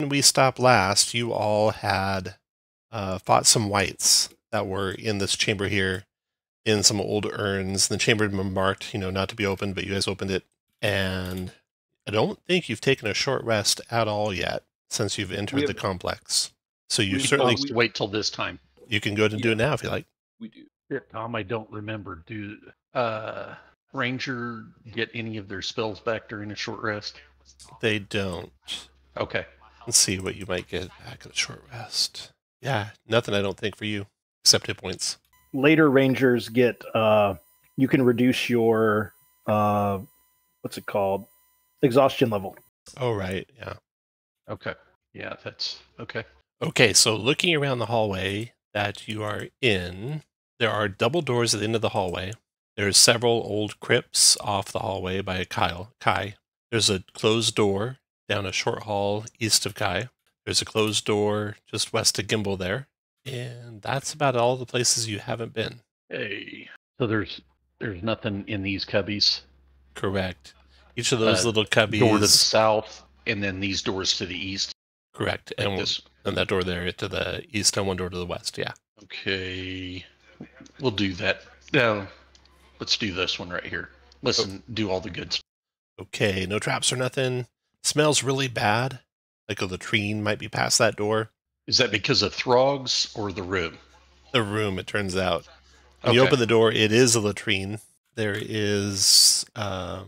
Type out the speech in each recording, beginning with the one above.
When we stopped last, you all had fought some wights that were in this chamber here, in some old urns. The chamber had been marked, not to be opened, but you guys opened it. And I don't think you've taken a short rest at all yet since you've entered the complex. So you certainly wait till this time. You can go ahead and do it now if you like. We do. Yeah, Tom, I don't remember. Do Ranger get any of their spells back during a short rest? They don't. Okay. Let's see what you might get back at a short rest. Yeah, nothing I don't think for you, except hit points. Later Rangers get, you can reduce your, what's it called? Exhaustion level. Oh, right, yeah. Okay. Yeah, that's okay. Okay, so looking around the hallway that you are in, there are double doors at the end of the hallway. There's several old crypts off the hallway by Kai. There's a closed door down a short hall east of Kai. There's a closed door just west of Gimbal there. And that's about all the places you haven't been. Hey. So there's nothing in these cubbies? Correct. Each of those little cubbies... Door to the south, and then these doors to the east? Correct. Like and that door there to the east and one door to the west, yeah. Okay. We'll do that. No, let's do this one right here. Listen, do all the good stuff. Okay, no traps or nothing. Smells really bad. Like a latrine might be past that door. Is that because of Throgs or the room? The room, it turns out. When you open the door, it is a latrine. There is, a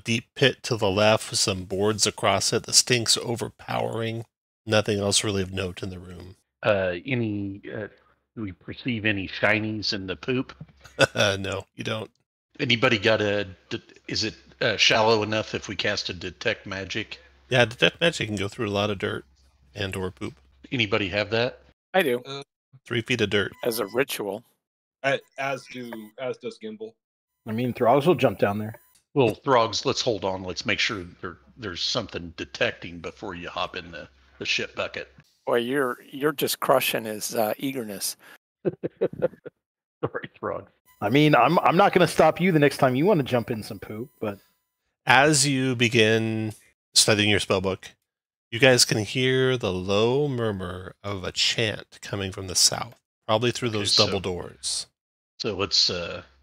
deep pit to the left with some boards across it. The stink's overpowering. Nothing else really of note in the room. Do we perceive any shinies in the poop? No, you don't. Anybody got is it shallow enough if we cast a detect magic? Yeah, detect magic can go through a lot of dirt and or poop. Anybody have that? I do. 3 feet of dirt. As a ritual. As does Gimbal. I mean, Throgs will jump down there. Well, Throgs, let's hold on. Let's make sure there's something detecting before you hop in the shit bucket. Boy, you're just crushing his eagerness. Sorry, Throg. I mean, I'm not going to stop you the next time you want to jump in some poop, but... As you begin studying your spellbook, you guys can hear the low murmur of a chant coming from the south, probably through those double doors. So let's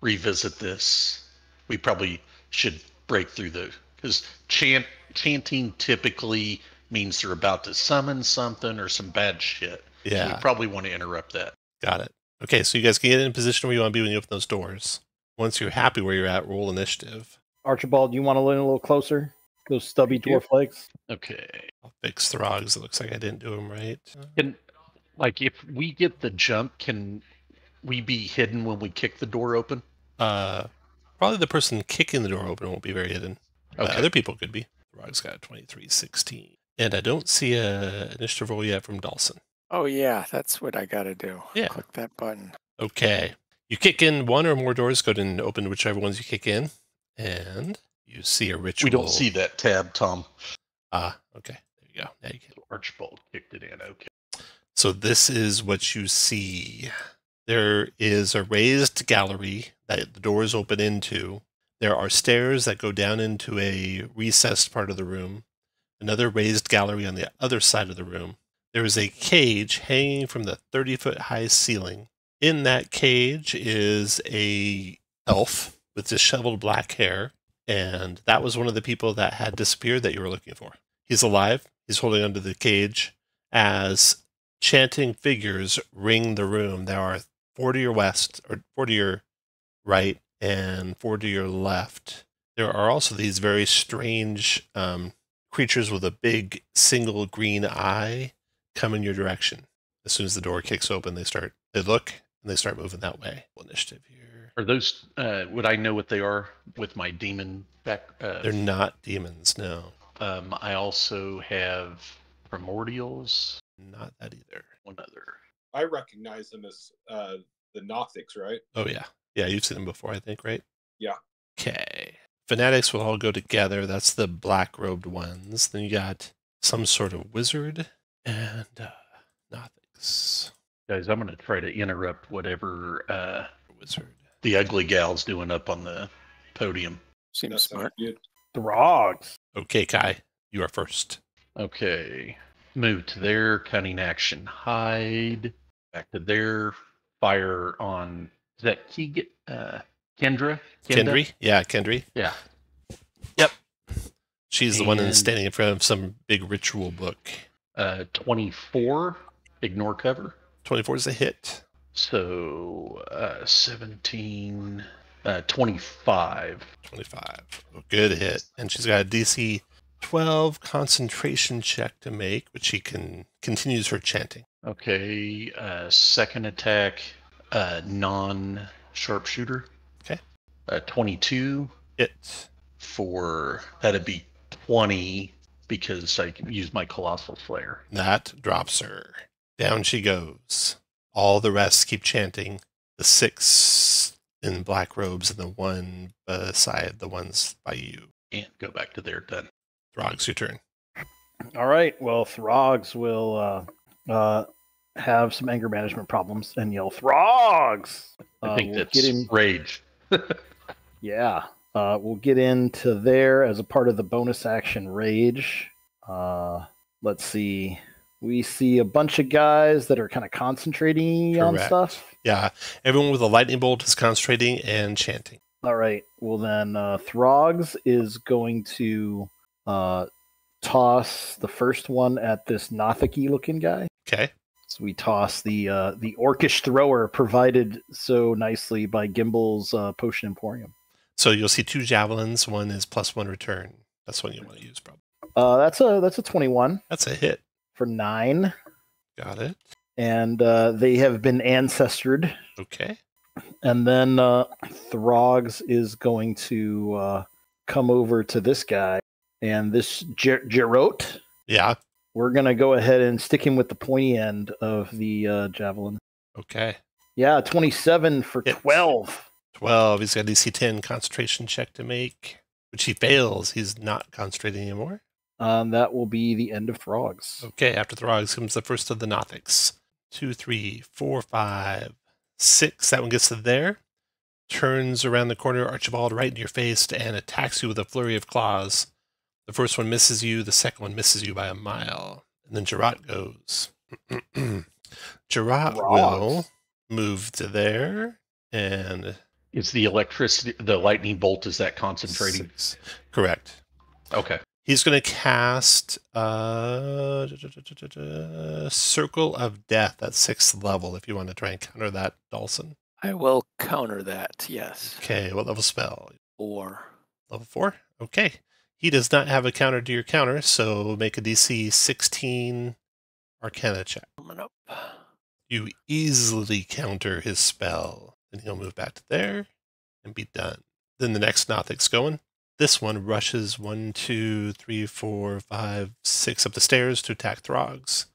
revisit this. We probably should break through because chanting typically means they're about to summon something or some bad shit. Yeah. So we probably want to interrupt that. Got it. Okay, so you guys can get in a position where you want to be when you open those doors. Once you're happy where you're at, roll initiative. Archibald, you want to lean a little closer? Those stubby dwarf legs? Okay. I'll fix Throgs. It looks like I didn't do them right. If we get the jump, can we be hidden when we kick the door open? Probably the person kicking the door open won't be very hidden. Okay. Other people could be. Throgs got 23-16. And I don't see a initiative roll yet from Dawson. Oh, yeah, that's what I got to do. Yeah. Click that button. Okay. You kick in one or more doors. Go ahead and open whichever ones you kick in. And you see a ritual. We don't see that tab, Tom. Okay. There you go. Now you can. Archibald kicked it in. Okay. So this is what you see. There is a raised gallery that the doors open into. There are stairs that go down into a recessed part of the room. Another raised gallery on the other side of the room. There is a cage hanging from the 30-foot high ceiling. In that cage is a elf with disheveled black hair, and that was one of the people that had disappeared that you were looking for. He's alive. He's holding onto the cage as chanting figures ring the room. There are 4 to your west, or 4 to your right, and 4 to your left. There are also these very strange creatures with a big single green eye come in your direction. As soon as the door kicks open, they look, and they start moving that way. Initiative here. Are those, would I know what they are with my demon back? They're not demons, no. I also have primordials. Not that either. One other. I recognize them as the Nothics, right? Oh, yeah. Yeah, you've seen them before, I think, right? Yeah. Okay. Fanatics will all go together. That's the black-robed ones. Then you got some sort of wizard and Nothics. Guys, I'm going to try to interrupt whatever wizard the ugly gal's doing up on the podium. Seems smart. Good. Throgs. Okay, Kai, you are first. Okay. Move to there. Cunning action. Hide. Back to there. Fire on. Is that Kendra? Kenda? Kendry? Yeah, Kendry. Yeah. She's the one And- standing in front of some big ritual book. 24. Ignore cover. 24 is a hit. So 17. 25. 25. Oh, good hit. And she's got a DC 12 concentration check to make, which she continues her chanting. Okay. Second attack. Non-sharpshooter. Okay. 22. Hit. For that'd be 20 because I can use my colossal flare. That drops her. Down she goes. All the rest keep chanting. The 6 in black robes and the one beside the ones by you. And go back to there. Done. Throgs, your turn. All right. Well, Throgs will have some anger management problems and yell, "Throgs!" I think we'll that's get him. rage. Yeah. We'll get into there as a part of the bonus action rage. Let's see. We see a bunch of guys that are kind of concentrating on Correct. stuff. Yeah, everyone with a lightning bolt is concentrating and chanting. All right. Well, then Throgs is going to toss the first one at this Nothic-y looking guy. Okay. So we toss the orcish thrower provided so nicely by Gimble's Potion Emporium. So you'll see 2 javelins. One is +1 return. That's one you want to use, probably. That's a 21 That's a hit. for 9. Got it. And they have been ancestored. Okay. And then Throgs is going to come over to this guy. And this Gerot, Yeah. we're going to go ahead and stick him with the pointy end of the javelin. Okay. Yeah, 27 for Hits. 12. 12. He's got a DC 10 concentration check to make, which he fails. He's not concentrating anymore. That will be the end of Throgs. Okay. After Throgs comes the first of the Nothics. 2, 3, 4, 5, 6. That one gets to there. Turns around the corner, Archibald, right in your face, and attacks you with a flurry of claws. The first one misses you. The second one misses you by a mile. And then Gerot goes. Gerot will move to there. And Is the electricity, the lightning bolt, is that concentrating? 6. Correct. Okay. He's going to cast Circle of Death at 6th level if you want to try and counter that, Dawson. I will counter that, yes. Okay, what level spell? 4. Level 4? Okay. He does not have a counter to your counter, so make a DC 16 Arcana check. Coming up. You easily counter his spell. Then he'll move back to there and be done. Then the next Nothic's going. This one rushes 1, 2, 3, 4, 5, 6 up the stairs to attack Throgs.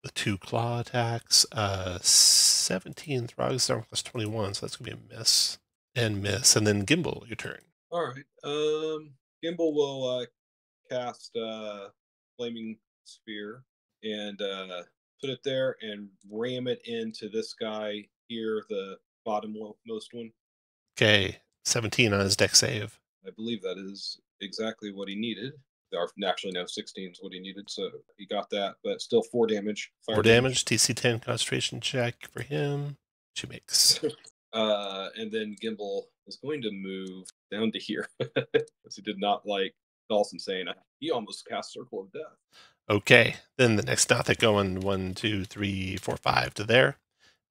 With 2 claw attacks. 17 Throgs are plus 21, so that's going to be a miss. And miss. And then Gimbal, your turn. All right. Gimbal will cast Flaming Spear and put it there and ram it into this guy here, the bottommost one. Okay, 17 on his deck save. I believe that is exactly what he needed. Or actually, no, 16 is what he needed, so he got that, but still 4 damage. 4 damage, DC 10 concentration check for him. She makes. And then Gimbal is going to move down to here because he did not like Dawson saying he almost cast Circle of Death. Okay, then the next Nothic going 1, 2, 3, 4, 5 to there.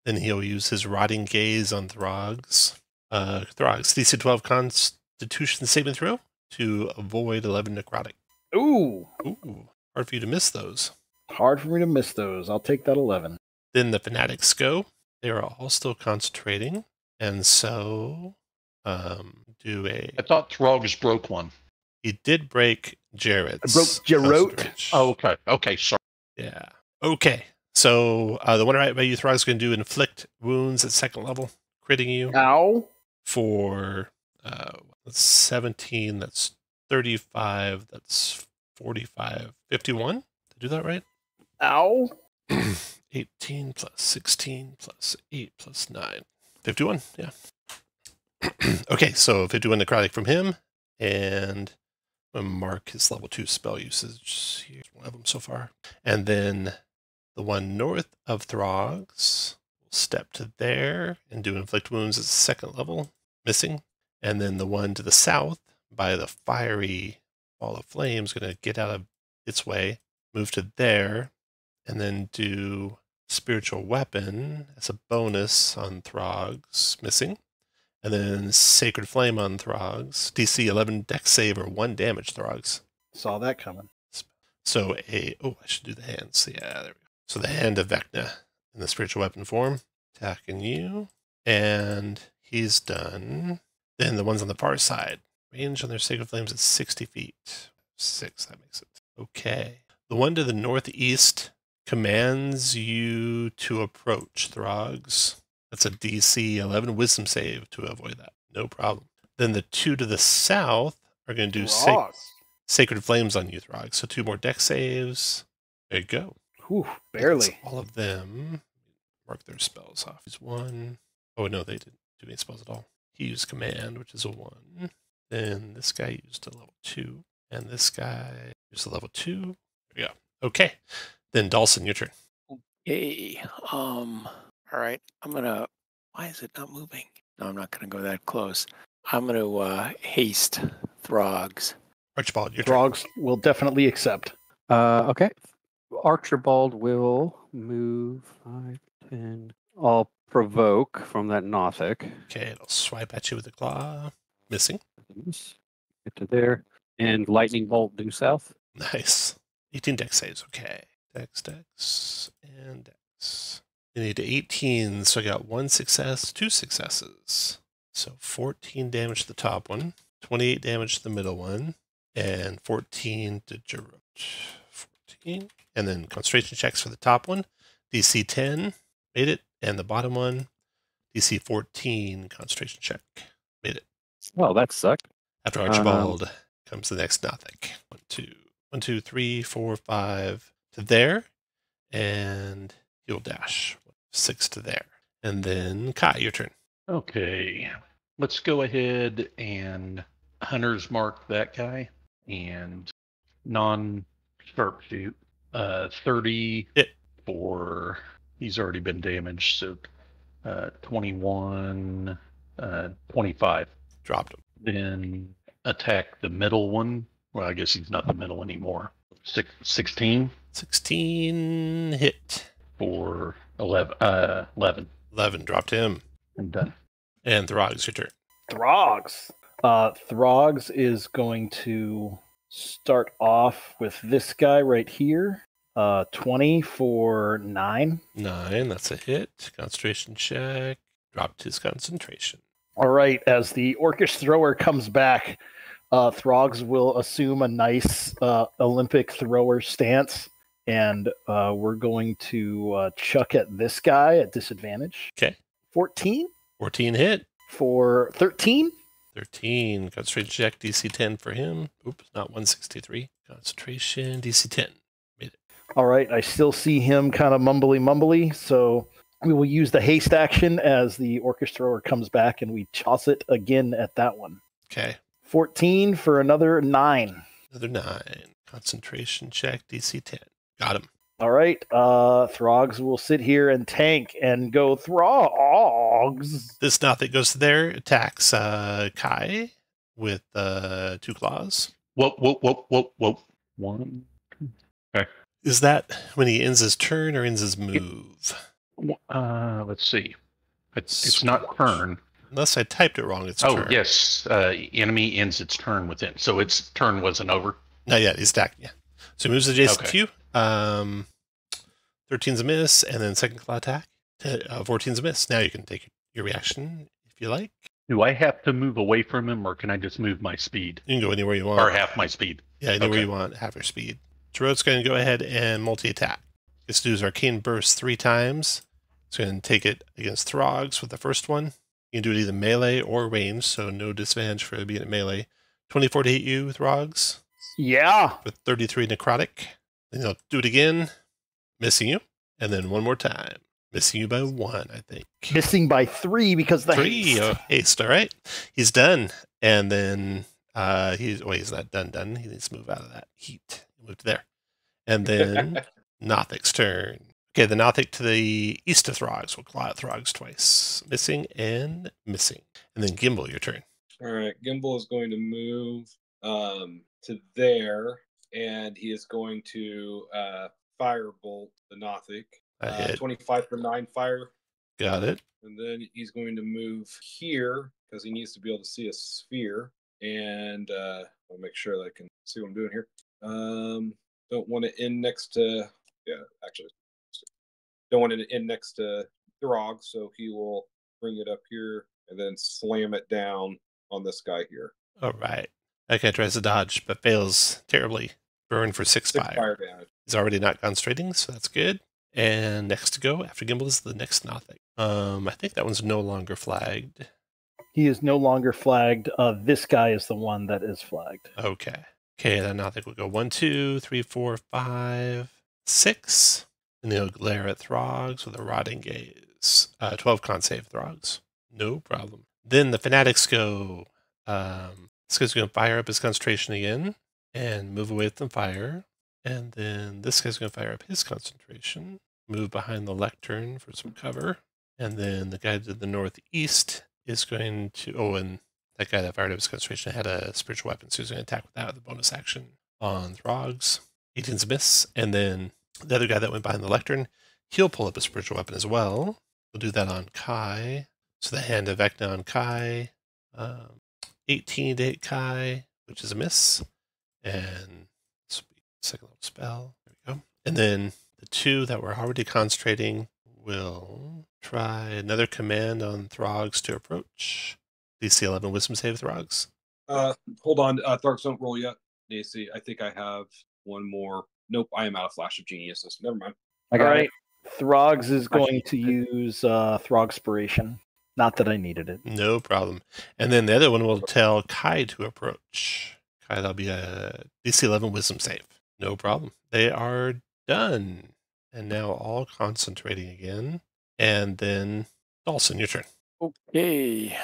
Then he'll use his Rotting Gaze on Throgs. Throgs, DC 12 Constitution saving throw to avoid 11 necrotic. Ooh. Ooh, hard for you to miss those. Hard for me to miss those. I'll take that 11. Then the Fanatics go. They are all still concentrating. And so, do a... I thought Throgs broke one. He did break Jared's. Broke Gerot? concentration. Oh, okay. Okay, sorry. Yeah. Okay. So, the one right by you, Throg, is going to do inflict wounds at 2nd level, critting you Ow. for that's 17, that's 35, that's 45, 51. Did I do that right? Ow. 18 plus 16 plus 8 plus 9. 51, yeah. Okay, so 51 necrotic from him, and I'm gonna mark his level 2 spell usage. Here's one of them so far. And then the one north of Throgs will step to there and do inflict wounds at 2nd level, missing. And then the one to the south by the fiery ball of flame is going to get out of its way, move to there, and then do spiritual weapon as a bonus on Throgs, missing. And then Sacred Flame on Throgs. DC 11 dex save or 1 damage Throgs. Saw that coming. So I should do the hands. Yeah, there we go. So the hand of Vecna in the spiritual weapon form, attacking you. And he's done. Then the ones on the far side. Range on their Sacred Flames at 60 feet. 6, that makes it. Okay. The one to the northeast commands you to approach Throgs. That's a DC 11 wisdom save to avoid that. No problem. Then the 2 to the south are going to do Sacred Flames on you, Throgs. So 2 more dex saves. There you go. Whew, barely. That's all of them. Mark their spells off. He's 1. Oh, no, they didn't do any spells at all. He used command, which is a 1. Then this guy used a level 2. And this guy used a level 2. There we go. Okay. Then Dawson, your turn. Okay. All right. Why is it not moving? No, I'm not gonna go that close. I'm gonna haste Throgs. Archibald, your turn. Throgs will definitely accept. Okay. Archibald will move 5, 10. I'll provoke from that Nothic. Okay, it'll swipe at you with a claw. Missing. Get to there. And lightning bolt due south. Nice. 18 dex saves. Okay. Dex, and dex. You need 18, so I got 1 success, 2 successes. So 14 damage to the top one, 28 damage to the middle one, and 14 to Gerard. 14. And then concentration checks for the top one. DC 10, made it. And the bottom one, DC 14, concentration check. Made it. Well, that sucked. After Archibald comes the next Nothic. 1, 2, 3, 4, 5 to there. And he'll dash. 6 to there. And then Kai, your turn. Okay. Let's go ahead and Hunter's mark that guy. And non-sharpshoot. 30 Hit. For... He's already been damaged, so 21, 25. Dropped him. Then attack the middle one. Well, I guess he's not the middle anymore. 16. 16 hit. For 11. 11 dropped him. I'm done. And Throgs, your turn. Throgs. Throgs is going to start off with this guy right here. 20 for 9. 9, that's a hit. Concentration check. Dropped his concentration. All right, as the Orcish thrower comes back, Throgs will assume a nice Olympic thrower stance, and we're going to chuck at this guy at disadvantage. Okay. 14 hit. for 13. 13. Concentration check. DC 10 for him. Oops, not 163. Concentration. DC 10. Made it. All right, I still see him kind of mumbly, so we will use the haste action as the Orcish thrower comes back, and we toss it again at that one. Okay. 14 for another 9. Another 9. Concentration check. DC 10. Got him. All right, Throgs will sit here and tank and go Throgs. This Nothic goes to there, attacks Kai with 2 claws. Whoa. 1. Is that when he ends his turn or ends his move? Let's see. It's not turn. Unless I typed it wrong, it's turn. Oh, yes. Enemy ends its turn within. So its turn wasn't over? Not yet. He's attacking you. So he moves adjacent Okay. to you. 13's a miss, and then second claw attack. 14's a miss. Now you can take your reaction if you like. Do I have to move away from him, or can I just move my speed? You can go anywhere you want. Or half my speed? Yeah, anywhere Okay. you want, half your speed. Jarot's going to go ahead and multi-attack. It's to do his Arcane Burst 3 times. It's going to take it against Throgs with the first one. You can do it either melee or range, so no disadvantage for it being at melee. 24 to hit you, Throgs, Yeah. with 33 necrotic. Then he'll do it again, missing you. And then one more time, missing you by 1, I think. Missing by 3 because the 3, haste. haste, all right. He's done. And then He's not done. He needs to move out of that heat. Move to there. And then Nothic's turn. Okay, the Nothic to the east of Throgs will claw at Throgs twice. Missing and missing. And then Gimbal, your turn. All right, Gimbal is going to move to there, and he is going to firebolt the Nothic. I hit. 25 for 9 fire. Got it. And then he's going to move here because he needs to be able to see a sphere. And I'll make sure that I can see what I'm doing here. Don't want to end next to, don't want to end next to Throg, so he will bring it up here and then slam it down on this guy here. All right. That guy tries to dodge, but fails terribly. Burn for 6 fire. Damage. He's already not concentrating, so that's good. And next to go after Gimbal is the next Nothic. I think that one's no longer flagged. He is no longer flagged. This guy is the one that is flagged. Okay. Okay, then Nothic will go 1, 2, 3, 4, 5, 6. And he'll glare at Throgs with a rotting gaze. 12 con save Throgs. No problem. Then the Fanatics go. This guy's going to fire up his concentration again and move away from fire. And then this guy's going to fire up his concentration, move behind the lectern for some cover. And then the guy to the northeast is going to, and that guy that fired up his concentration had a spiritual weapon, so he's going to attack with that with a bonus action on Throgs. 18's a miss. And then the other guy that went behind the lectern, he'll pull up a spiritual weapon as well. We'll do that on Kai. So the hand of Vecna on Kai. 18 to hit Kai, which is a miss. And this will be second level spell. There we go. And then the 2 that were already concentrating will try another command on Throgs to approach. DC 11 wisdom save Throgs. Hold on. Throgs don't roll yet. DC, I think I have one more. Nope, I am out of Flash of Geniuses. Never mind. All right. Throgs is going to use Throgspiration. Not that I needed it. No problem. And then the other one will tell Kai to approach. Kai, that'll be a DC 11 wisdom save. No problem. They are done. And now all concentrating again. And then Dawson, your turn. Okay.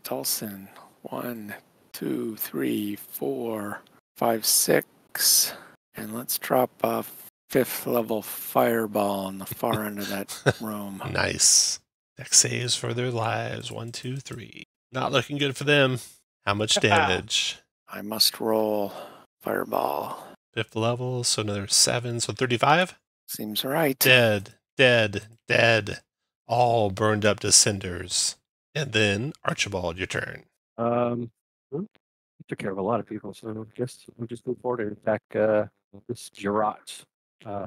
Dawson. 1, 2, 3, 4, 5, 6. And let's drop a 5th level fireball on the far end of that room. Nice. Dex saves for their lives. 1, 2, 3. Not looking good for them. How much damage? I must roll fireball. 5th level, so another 7, so 35. Seems right. Dead. All burned up to cinders. And then Archibald, your turn. Well, took care of a lot of people, so I guess we'll just move forward and attack this Gerard.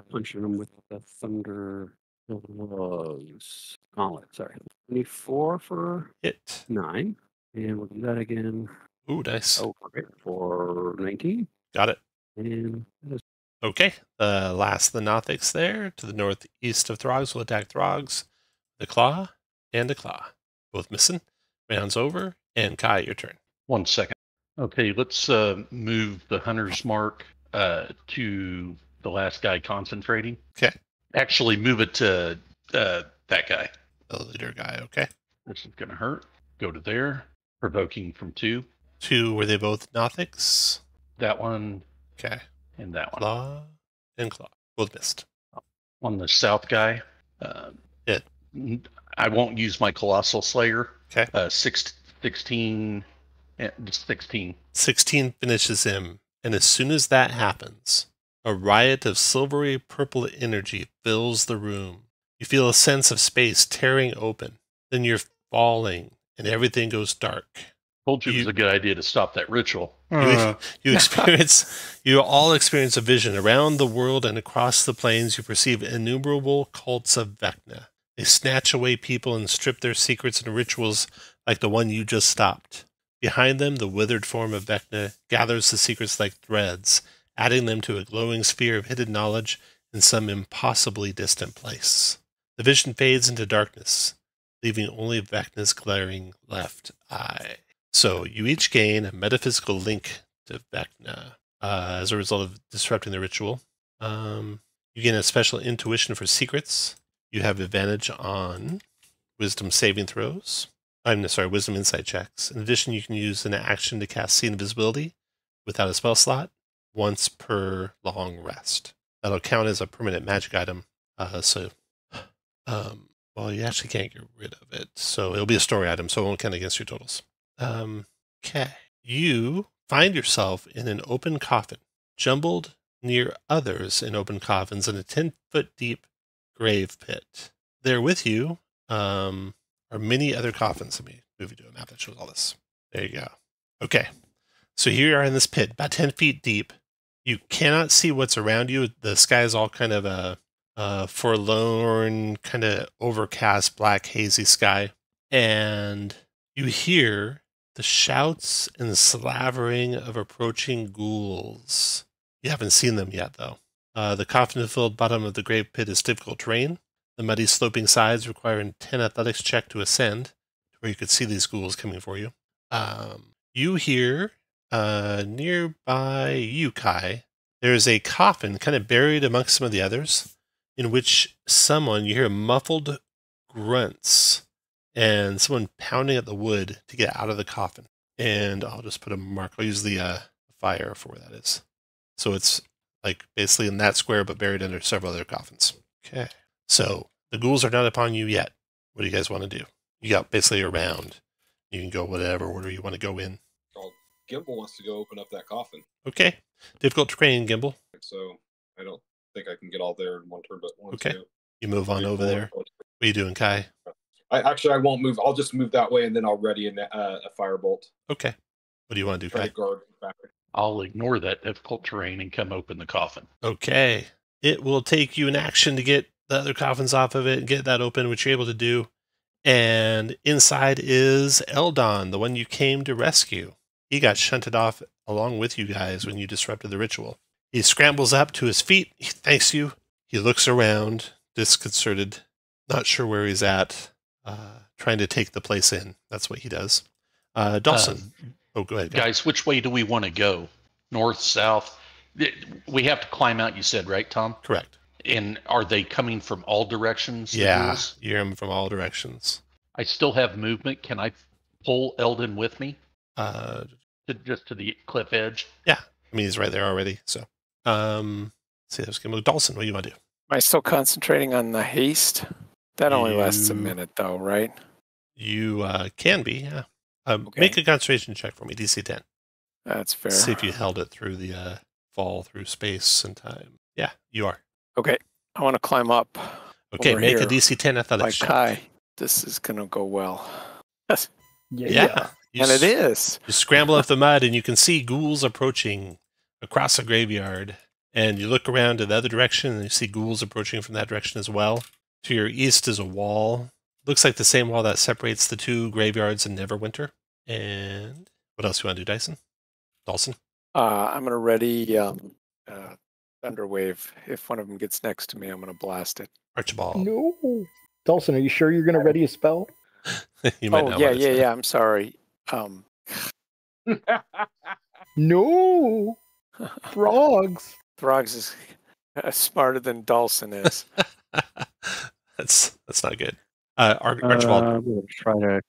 Punching him with the thunder gauntlet. Sorry. 24 for Hit. 9. And we'll do that again. Ooh, nice. Oh, great. For 19. Got it. And Okay. The last of the Nothics there to the northeast of Throgs will attack Throgs. The claw and a claw. Both missing. Rounds over. And Kai, your turn. 1 second. Okay, let's move the hunter's mark to the last guy concentrating. Okay. Actually, move it to that guy. The leader guy, okay. This is going to hurt. Go to there. Provoking from 2. 2, were they both Nothics? That one Okay. and that one. Claw and claw. Both missed. On the south guy, Hit. I won't use my Colossal Slayer. Okay. 16. 16. 16 finishes him. And as soon as that happens, a riot of silvery purple energy fills the room. You feel a sense of space tearing open. Then you're falling, and everything goes dark. Told you it was a good idea to stop that ritual. You all experience a vision. Around the world and across the plains, you perceive innumerable cults of Vecna. They snatch away people and strip their secrets and rituals like the one you just stopped. Behind them, the withered form of Vecna gathers the secrets like threads, adding them to a glowing sphere of hidden knowledge in some impossibly distant place. The vision fades into darkness, leaving only Vecna's glaring left eye. So you each gain a metaphysical link to Vecna as a result of disrupting the ritual. You gain a special intuition for secrets. You have advantage on wisdom saving throws. I'm sorry, wisdom insight checks. In addition, you can use an action to cast See Invisibility without a spell slot once per long rest. That'll count as a permanent magic item. Well, you actually can't get rid of it. So it'll be a story item, so it won't count against your totals. Okay. You find yourself in an open coffin, jumbled near others in open coffins in a 10-foot deep grave pit. There with you are many other coffins. Let me move you to a map that shows all this. There you go. Okay. So here you are in this pit, about 10 feet deep. You cannot see what's around you. The sky is all kind of a forlorn, kind of overcast, black, hazy sky. And you hear the shouts and slavering of approaching ghouls. You haven't seen them yet, though. The coffin-filled bottom of the grave pit is difficult terrain. The muddy sloping sides require a 10 athletics check to ascend, where you could see these ghouls coming for you. You hear nearby you, Kai, there's a coffin kind of buried amongst some of the others, in which you hear muffled grunts and someone pounding at the wood to get out of the coffin. And I'll just put a mark. I'll use the fire for where that is. So it's like basically in that square, but buried under several other coffins. Okay. So the ghouls are not upon you yet. What do you guys want to do? You got basically a round. You can go whatever order you want to go in. Oh, Gimble wants to go open up that coffin. Okay. Difficult terrain, Gimble. So I don't think I can get all there in one turn, but one, Okay. two. You move on over there. What are you doing, Kai? I won't move. I'll just move that way, and then I'll ready a firebolt. Okay. What do you want to do, Try Kai? to guard back. I'll ignore that difficult terrain and come open the coffin. Okay. It will take you an action to get the other coffins off of it and get that open, which you're able to do. And inside is Eldon, the one you came to rescue. He got shunted off along with you guys when you disrupted the ritual. He scrambles up to his feet. He thanks you. He looks around, disconcerted, not sure where he's at, trying to take the place in. That's what he does. Dawson. Oh, go ahead. Guys, which way do we want to go? North, south? We have to climb out, you said, right, Tom? Correct. And are they coming from all directions? Yeah, you hear them from all directions. I still have movement. Can I pull Eldon with me? Just to the cliff edge? Yeah. I mean, he's right there already. So, see, there's Dawson. What do you want to do? Am I still concentrating on the haste? That only lasts a minute, though, right? You can be, yeah. Okay. Make a concentration check for me, DC 10. That's fair. See if you held it through the fall through space and time. Yeah, you are. Okay, I want to climb up. Okay, over make a here DC 10 athletics check. Kai. This is going to go well. Yeah. And it is. You scramble up the mud and you can see ghouls approaching across a graveyard. And you look around to the other direction and you see ghouls approaching from that direction as well. To your east is a wall. Looks like the same wall that separates the two graveyards in Neverwinter. And what else you want to do, Dyson? Dawson? I'm going to ready Thunderwave. If one of them gets next to me, I'm going to blast it. Archibald. No. Dawson, are you sure you're going to ready a spell? You might not want to say. Yeah. I'm sorry. No. Frogs. Throgs is smarter than Dawson is. That's not good. Archibald. I'm going to try to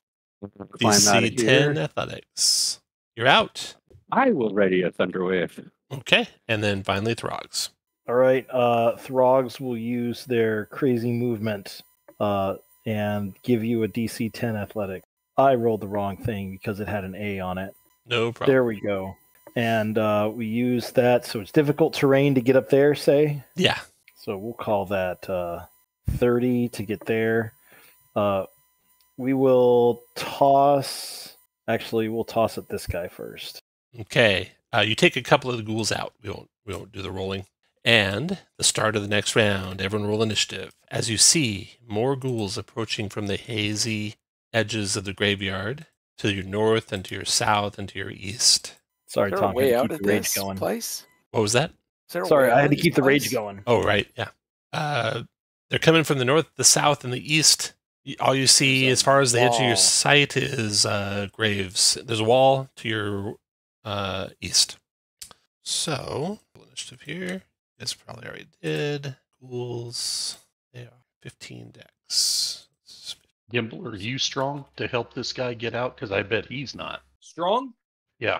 climb out of DC here. 10 athletics. You're out. I will ready a Thunderwave. Okay. And then finally Throgs. All right. Throgs will use their crazy movement and give you a DC 10 athletic. I rolled the wrong thing because it had an A on it. No problem. There we go. And we use that, so it's difficult terrain to get up there, say? Yeah. So we'll call that 30 to get there. We will toss... Actually, we'll toss at this guy first. Okay. You take a couple of the ghouls out. We won't do the rolling. And the start of the next round, everyone roll initiative. As you see more ghouls approaching from the hazy edges of the graveyard to your north and to your south and to your east. Sorry, Is there Tom. a way I had out to of keep the rage this going. place? What was that? Is there a Sorry, way I out had to of keep this the rage place? going. Oh, right. Yeah. They're coming from the north, the south, and the east. All you see There's a as far as the edge of your wall. sight is graves. There's a wall to your east. So, initiative here. This probably already did. Ghouls. They are 15 decks. Gimbal, are you strong to help this guy get out? Because I bet he's not. Strong? Yeah.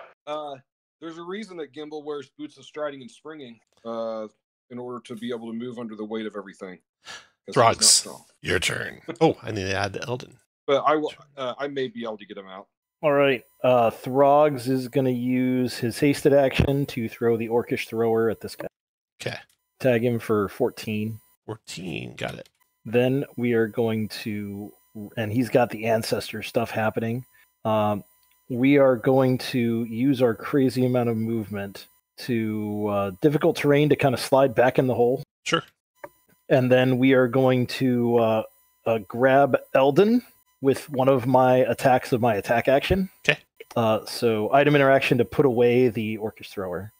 There's a reason that Gimbal wears boots of striding and springing, in order to be able to move under the weight of everything. 'Cause he's not Throgs, strong. your turn. Oh, I need to add Eldon. But I will. I may be able to get him out. All right. Throgs is going to use his hasted action to throw the orcish thrower at this guy. Okay. Tag him for 14. 14, got it. Then we are going to, and he's got the ancestor stuff happening. We are going to use our crazy amount of movement to difficult terrain to kind of slide back in the hole. Sure. And then we are going to grab Eldon with one of my attacks of my attack action. Okay. So item interaction to put away the orcish thrower.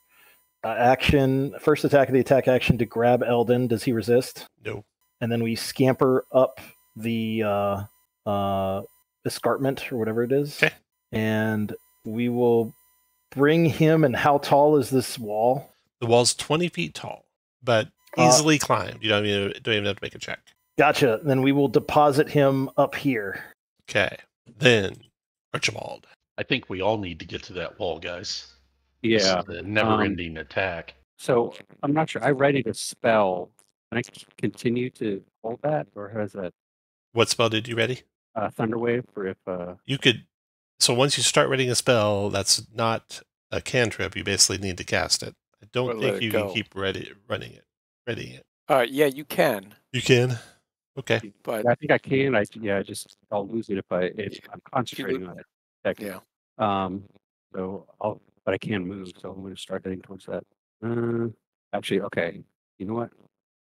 Action, first attack of the attack action to grab Eldon. Does he resist? No. And then we scamper up the escarpment or whatever it is. Okay. And we will bring him. And how tall is this wall? The wall's 20 feet tall, but easily climbed. You don't even have to make a check. Gotcha. Then we will deposit him up here. Okay. Then Archibald. I think we all need to get to that wall, guys. Yeah. This is a never-ending attack. So I'm not sure. I readied a spell. Can I continue to hold that, or has that What spell did you ready? Thunderwave? Or if You could. So once you start reading a spell, that's not a cantrip. You basically need to cast it. I don't Or let think it you go. can keep readying it. Yeah, you can, You can. Okay. but I think I can. I'll lose it if I'm concentrating on it. Technically. yeah. But I can move, so I'm going to start heading towards that. Actually, okay. You know what?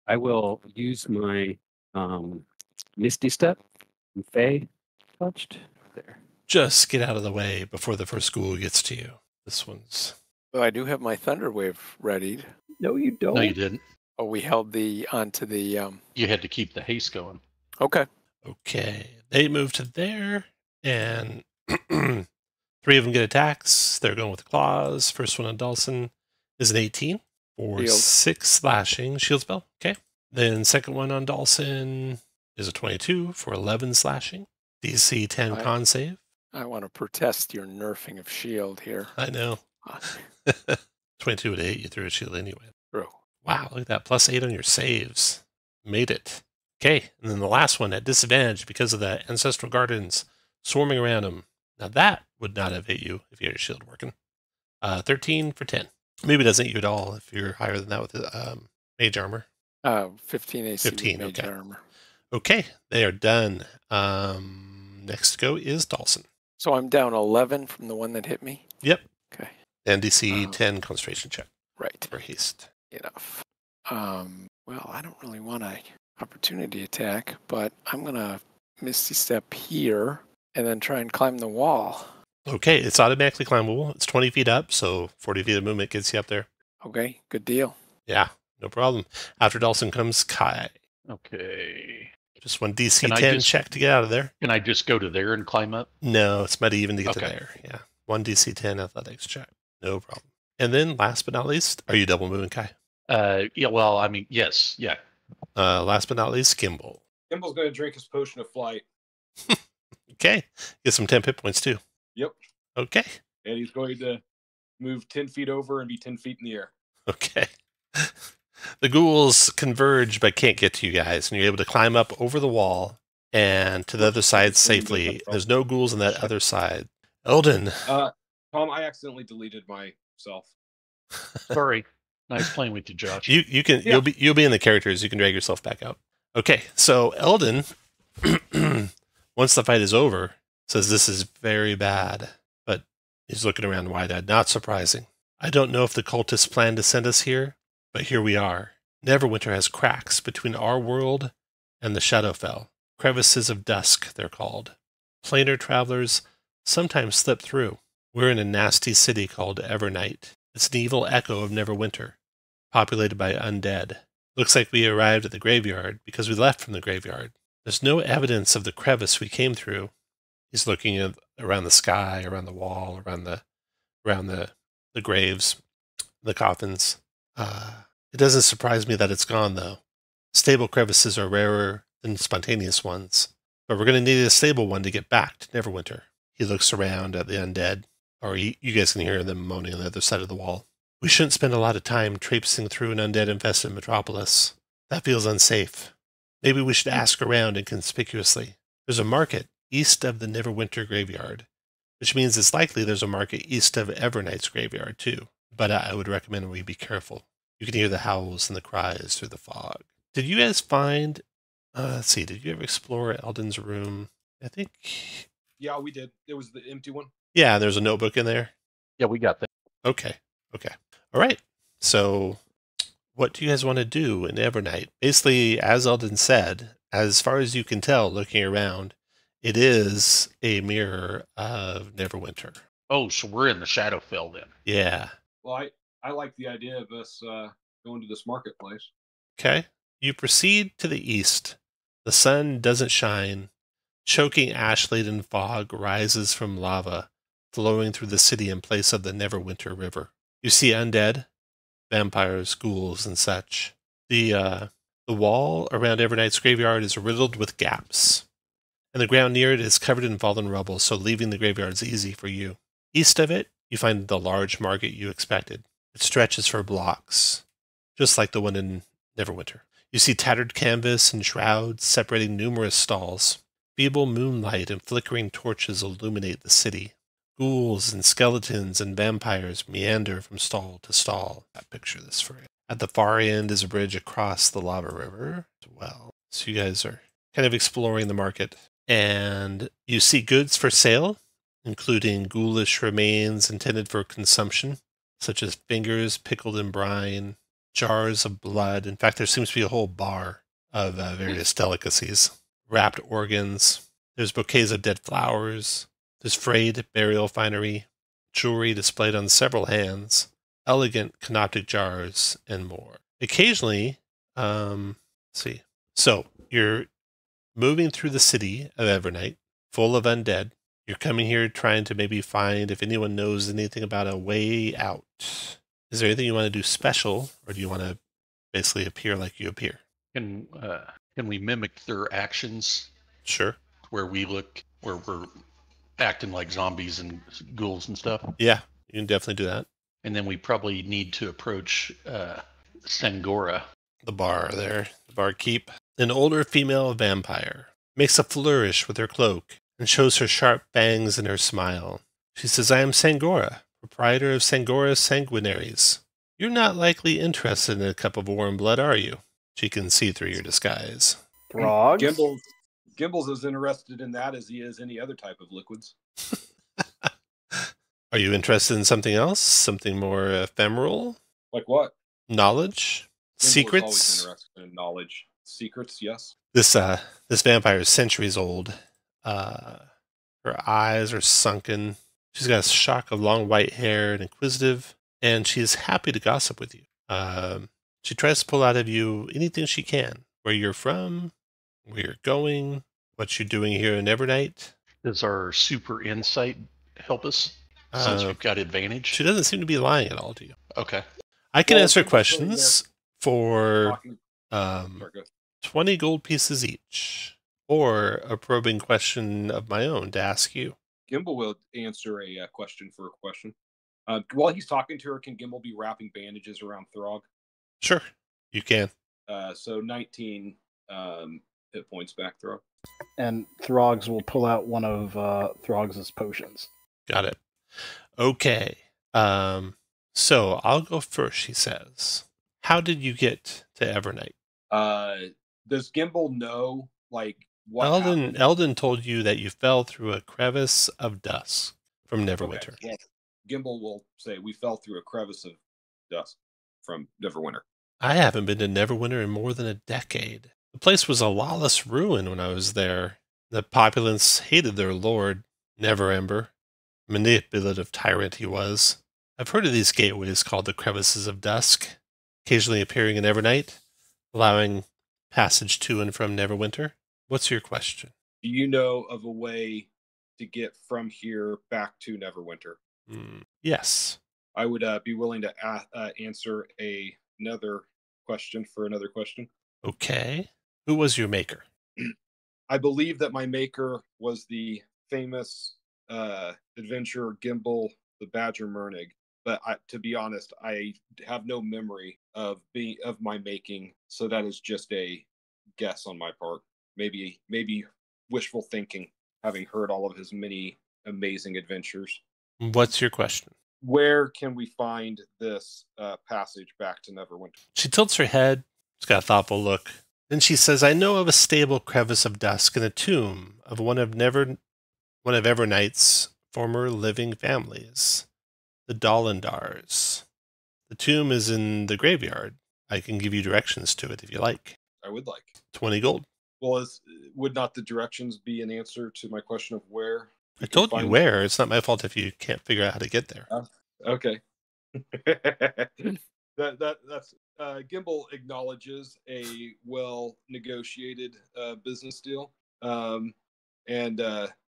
I will use my Misty Step and Fey touched there. Just get out of the way before the first school gets to you. This one's. Well, I do have my Thunder Wave readied. No, you don't. No, you didn't. Oh, we held the onto the. You had to keep the haste going. Okay. Okay. They move to there, and 3 of them get attacks. They're going with the claws. First one on Dawson is an 18 for Shield. 6 slashing. Shield spell. Okay. Then second one on Dawson is a 22 for 11 slashing. DC 10 Right. con save. I want to protest your nerfing of shield here. I know. Uh, 22 would hit you through a shield anyway. True. Wow, look at that. +8 on your saves. Made it. Okay, and then the last one at disadvantage because of the Ancestral Gardens swarming around him. Now that would not have hit you if you had your shield working. 13 for 10. Maybe it doesn't hit you at all if you're higher than that with mage armor. 15 AC 15, mage okay. armor. Okay, they are done. Next to go is Dawson. So I'm down 11 from the one that hit me. Yep. Okay. And DC 10 concentration check Right. for haste. Enough. Well, I don't really want a opportunity attack, but I'm gonna Misty Step here and then try and climb the wall. Okay, it's automatically climbable. It's 20 feet up, so 40 feet of movement gets you up there. Okay, good deal. Yeah, no problem. After Dawson comes Kai. Okay. Just one DC Can I 10 just- check to get out of there. Can I just go to there and climb up? No, it's mighty even to get to Okay. there. Yeah, one DC 10 athletics check. No problem. And then last but not least, are you double moving, Kai? Yeah, well, I mean, yes, yeah. Last but not least, Gimbal. Gimble's going to drink his potion of flight, Okay, get some 10 hit points too. Yep. Okay, and he's going to move 10 feet over and be 10 feet in the air. okay. The ghouls converge but can't get to you guys, and you're able to climb up over the wall and to the other side safely. There's no ghouls on that other side. Eldon. Tom, I accidentally deleted myself. Sorry. Nice playing with you, Josh. You can Yeah. you'll be in the characters. You can drag yourself back out. Okay, so Eldon, once the fight is over, says this is very bad, but he's looking around wide-eyed. Not surprising. I don't know if the cultists plan to send us here, but here we are. Neverwinter has cracks between our world and the Shadowfell. Crevices of dusk, they're called. Planar travelers sometimes slip through. We're in a nasty city called Evernight. It's an evil echo of Neverwinter, populated by undead. Looks like we arrived at the graveyard because we left from the graveyard. There's no evidence of the crevice we came through. He's looking around the sky, around the wall, around the graves, the coffins. It doesn't surprise me that it's gone, though. Stable crevices are rarer than spontaneous ones. but we're going to need a stable one to get back to Neverwinter. He looks around at the undead, or you guys can hear them moaning on the other side of the wall. We shouldn't spend a lot of time traipsing through an undead-infested metropolis. That feels unsafe. Maybe we should ask around inconspicuously. There's a market east of the Neverwinter graveyard, which means it's likely there's a market east of Evernight's graveyard too. But I would recommend we be careful. You can hear the howls and the cries through the fog. Did you guys find... let's see, did you ever explore Eldon's room? I think... Yeah, we did. It was the empty one. Yeah, there's a notebook in there. Yeah, we got that. Okay. All right. So what do you guys want to do in Evernight? Basically, as Eldon said, as far as you can tell looking around, it is a mirror of Neverwinter. Oh, so we're in the Shadowfell then. Yeah. Well, I like the idea of us going to this marketplace. Okay. You proceed to the east. The sun doesn't shine. Choking ash-laden fog rises from lava, flowing through the city in place of the Neverwinter River. You see undead, vampires, ghouls, and such. The wall around Evernight's graveyard is riddled with gaps, and the ground near it is covered in fallen rubble, so leaving the graveyard is easy for you. East of it, you find the large market you expected. It stretches for blocks, just like the one in Neverwinter. You see tattered canvas and shrouds separating numerous stalls. Feeble moonlight and flickering torches illuminate the city. Ghouls and skeletons and vampires meander from stall to stall. I picture this for you. At the far end is a bridge across the lava river as well. So you guys are kind of exploring the market. And you see goods for sale, including ghoulish remains intended for consumption, such as fingers pickled in brine, jars of blood. In fact, there seems to be a whole bar of various delicacies. Wrapped organs. There's bouquets of dead flowers. There's frayed burial finery, jewelry displayed on several hands, elegant canoptic jars, and more. Occasionally, let's see. So you're moving through the city of Evernight, full of undead. You're coming here trying to maybe find if anyone knows anything about a way out. Is there anything you want to do special, or do you want to basically appear like you appear? Can we mimic their actions Sure. where we're acting like zombies and ghouls and stuff? Yeah, you can definitely do that. And then we probably need to approach Sangora. The bar there, the barkeep. An older female vampire makes a flourish with her cloak and shows her sharp fangs in her smile. She says, I am Sangora, proprietor of Sangora's Sanguinaries. You're not likely interested in a cup of warm blood, are you? She can see through your disguise. Frogs? Gimble's as interested in that as he is any other type of liquids. Are you interested in something else? Something more ephemeral? Like what? Knowledge? Gimble's Secrets? always interested in knowledge. Secrets, yes. This vampire is centuries old. Her eyes are sunken. She's got a shock of long white hair and inquisitive, and she is happy to gossip with you. She tries to pull out of you anything she can. Where you're from, where you're going, what you're doing here in Evernight. Does our super insight help us since we've got advantage? She doesn't seem to be lying at all to you. Okay. I can Well, answer I'm questions for Talking. 20 gold pieces each, or a probing question of my own to ask you. Gimble will answer a question for a question. While he's talking to her, can Gimble be wrapping bandages around Throg? Sure, you can. So 19 hit points back, Throg. And Throgs will pull out one of Throgs' potions. Got it. Okay. So I'll go first, she says. How did you get to Evernight? Does Gimble know, like, what happened? Eldon told you that you fell through a crevice of dust from Neverwinter. Okay, well, Gimble will say, we fell through a crevice of dust from Neverwinter. I haven't been to Neverwinter in more than a decade. The place was a lawless ruin when I was there. The populace hated their lord, Neverember. Manipulative tyrant he was. I've heard of these gateways called the Crevices of Dusk, occasionally appearing in Evernight, allowing passage to and from Neverwinter. What's your question? Do you know of a way to get from here back to Neverwinter? Yes. I would be willing to answer another question for another question. Okay. Who was your maker? I believe that my maker was the famous adventurer Gimbal the Badger Mernig. But to be honest, I have no memory of my making, so that is just a guess on my part. Maybe wishful thinking, having heard all of his many amazing adventures. What's your question? Where can we find this passage back to Neverwinter? She tilts her head. She's got a thoughtful look. Then she says, I know of a stable crevice of dusk in a tomb of one of Evernight's former living families, the Dollendars. The tomb is in the graveyard. I can give you directions to it if you like. I would like 20 gold. Well, would not the directions be an answer to my question of where? I told you where. It's not my fault if you can't figure out how to get there. Okay. That's Gimbal acknowledges a well-negotiated business deal, and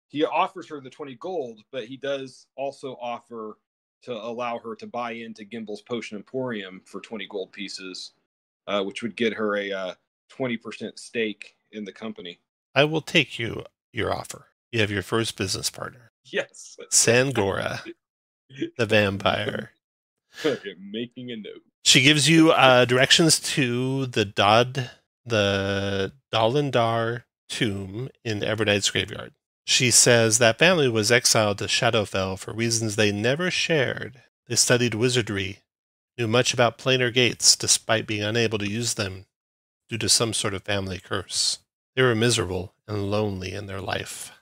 he offers her the 20 gold, but he does also offer to allow her to buy into Gimbal's Potion Emporium for 20 gold pieces, which would get her a 20% stake in the company. I will take your offer. You have your first business partner. Yes. Sangora, the vampire. Making a note. She gives you directions to the Dollendar tomb in Evernight's graveyard. She says that family was exiled to Shadowfell for reasons they never shared. They studied wizardry, knew much about planar gates despite being unable to use them due to some sort of family curse. They were miserable and lonely in their life.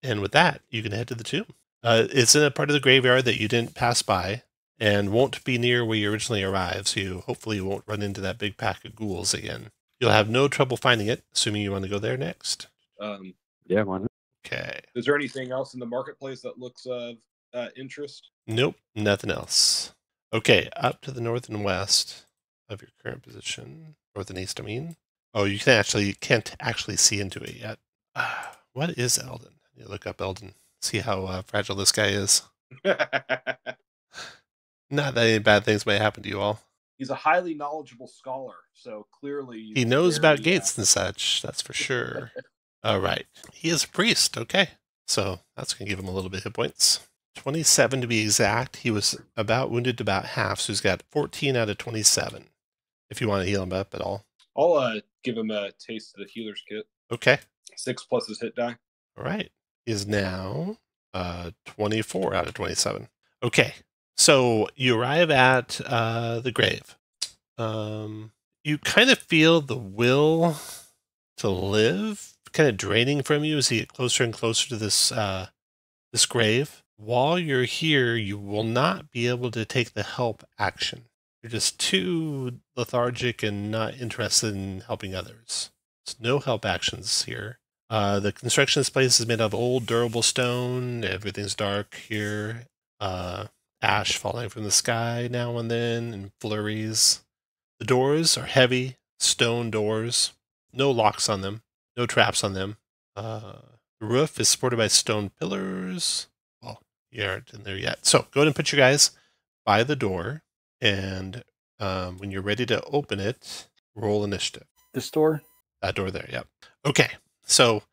And with that, you can head to the tomb. It's in a part of the graveyard that you didn't pass by and won't be near where you originally arrived, so you hopefully won't run into that big pack of ghouls again. You'll have no trouble finding it, assuming you want to go there next. Yeah, why not? Okay. Is there anything else in the marketplace that looks of interest? Nope, nothing else. Okay, up to the north and west of your current position. North and east, I mean. Oh, you can't actually see into it yet. What is Eldon? You look up Eldon. See how fragile this guy is. Not that any bad things may happen to you all. He's a highly knowledgeable scholar, so clearly he knows about gates and such, that's for sure. All right. He is a priest, okay. So that's going to give him a little bit of hit points. 27 to be exact. He was wounded to about half, so he's got 14 out of 27. If you want to heal him up at all. I'll give him a taste of the healer's kit. Okay. 6 plus his hit die. All right. He is now 24 out of 27. Okay. So you arrive at the grave. You kind of feel the will to live kind of draining from you as you get closer and closer to this grave. While you're here, you will not be able to take the help action. You're just too lethargic and not interested in helping others. There's no help actions here. The construction of this place is made of old, durable stone. Everything's dark here. Ash falling from the sky now and then in flurries. The doors are heavy, stone doors. No locks on them. No traps on them. The roof is supported by stone pillars. Well, you aren't in there yet. So go ahead and put your guys by the door. And when you're ready to open it, roll initiative. This door? That door there, yep. Okay, so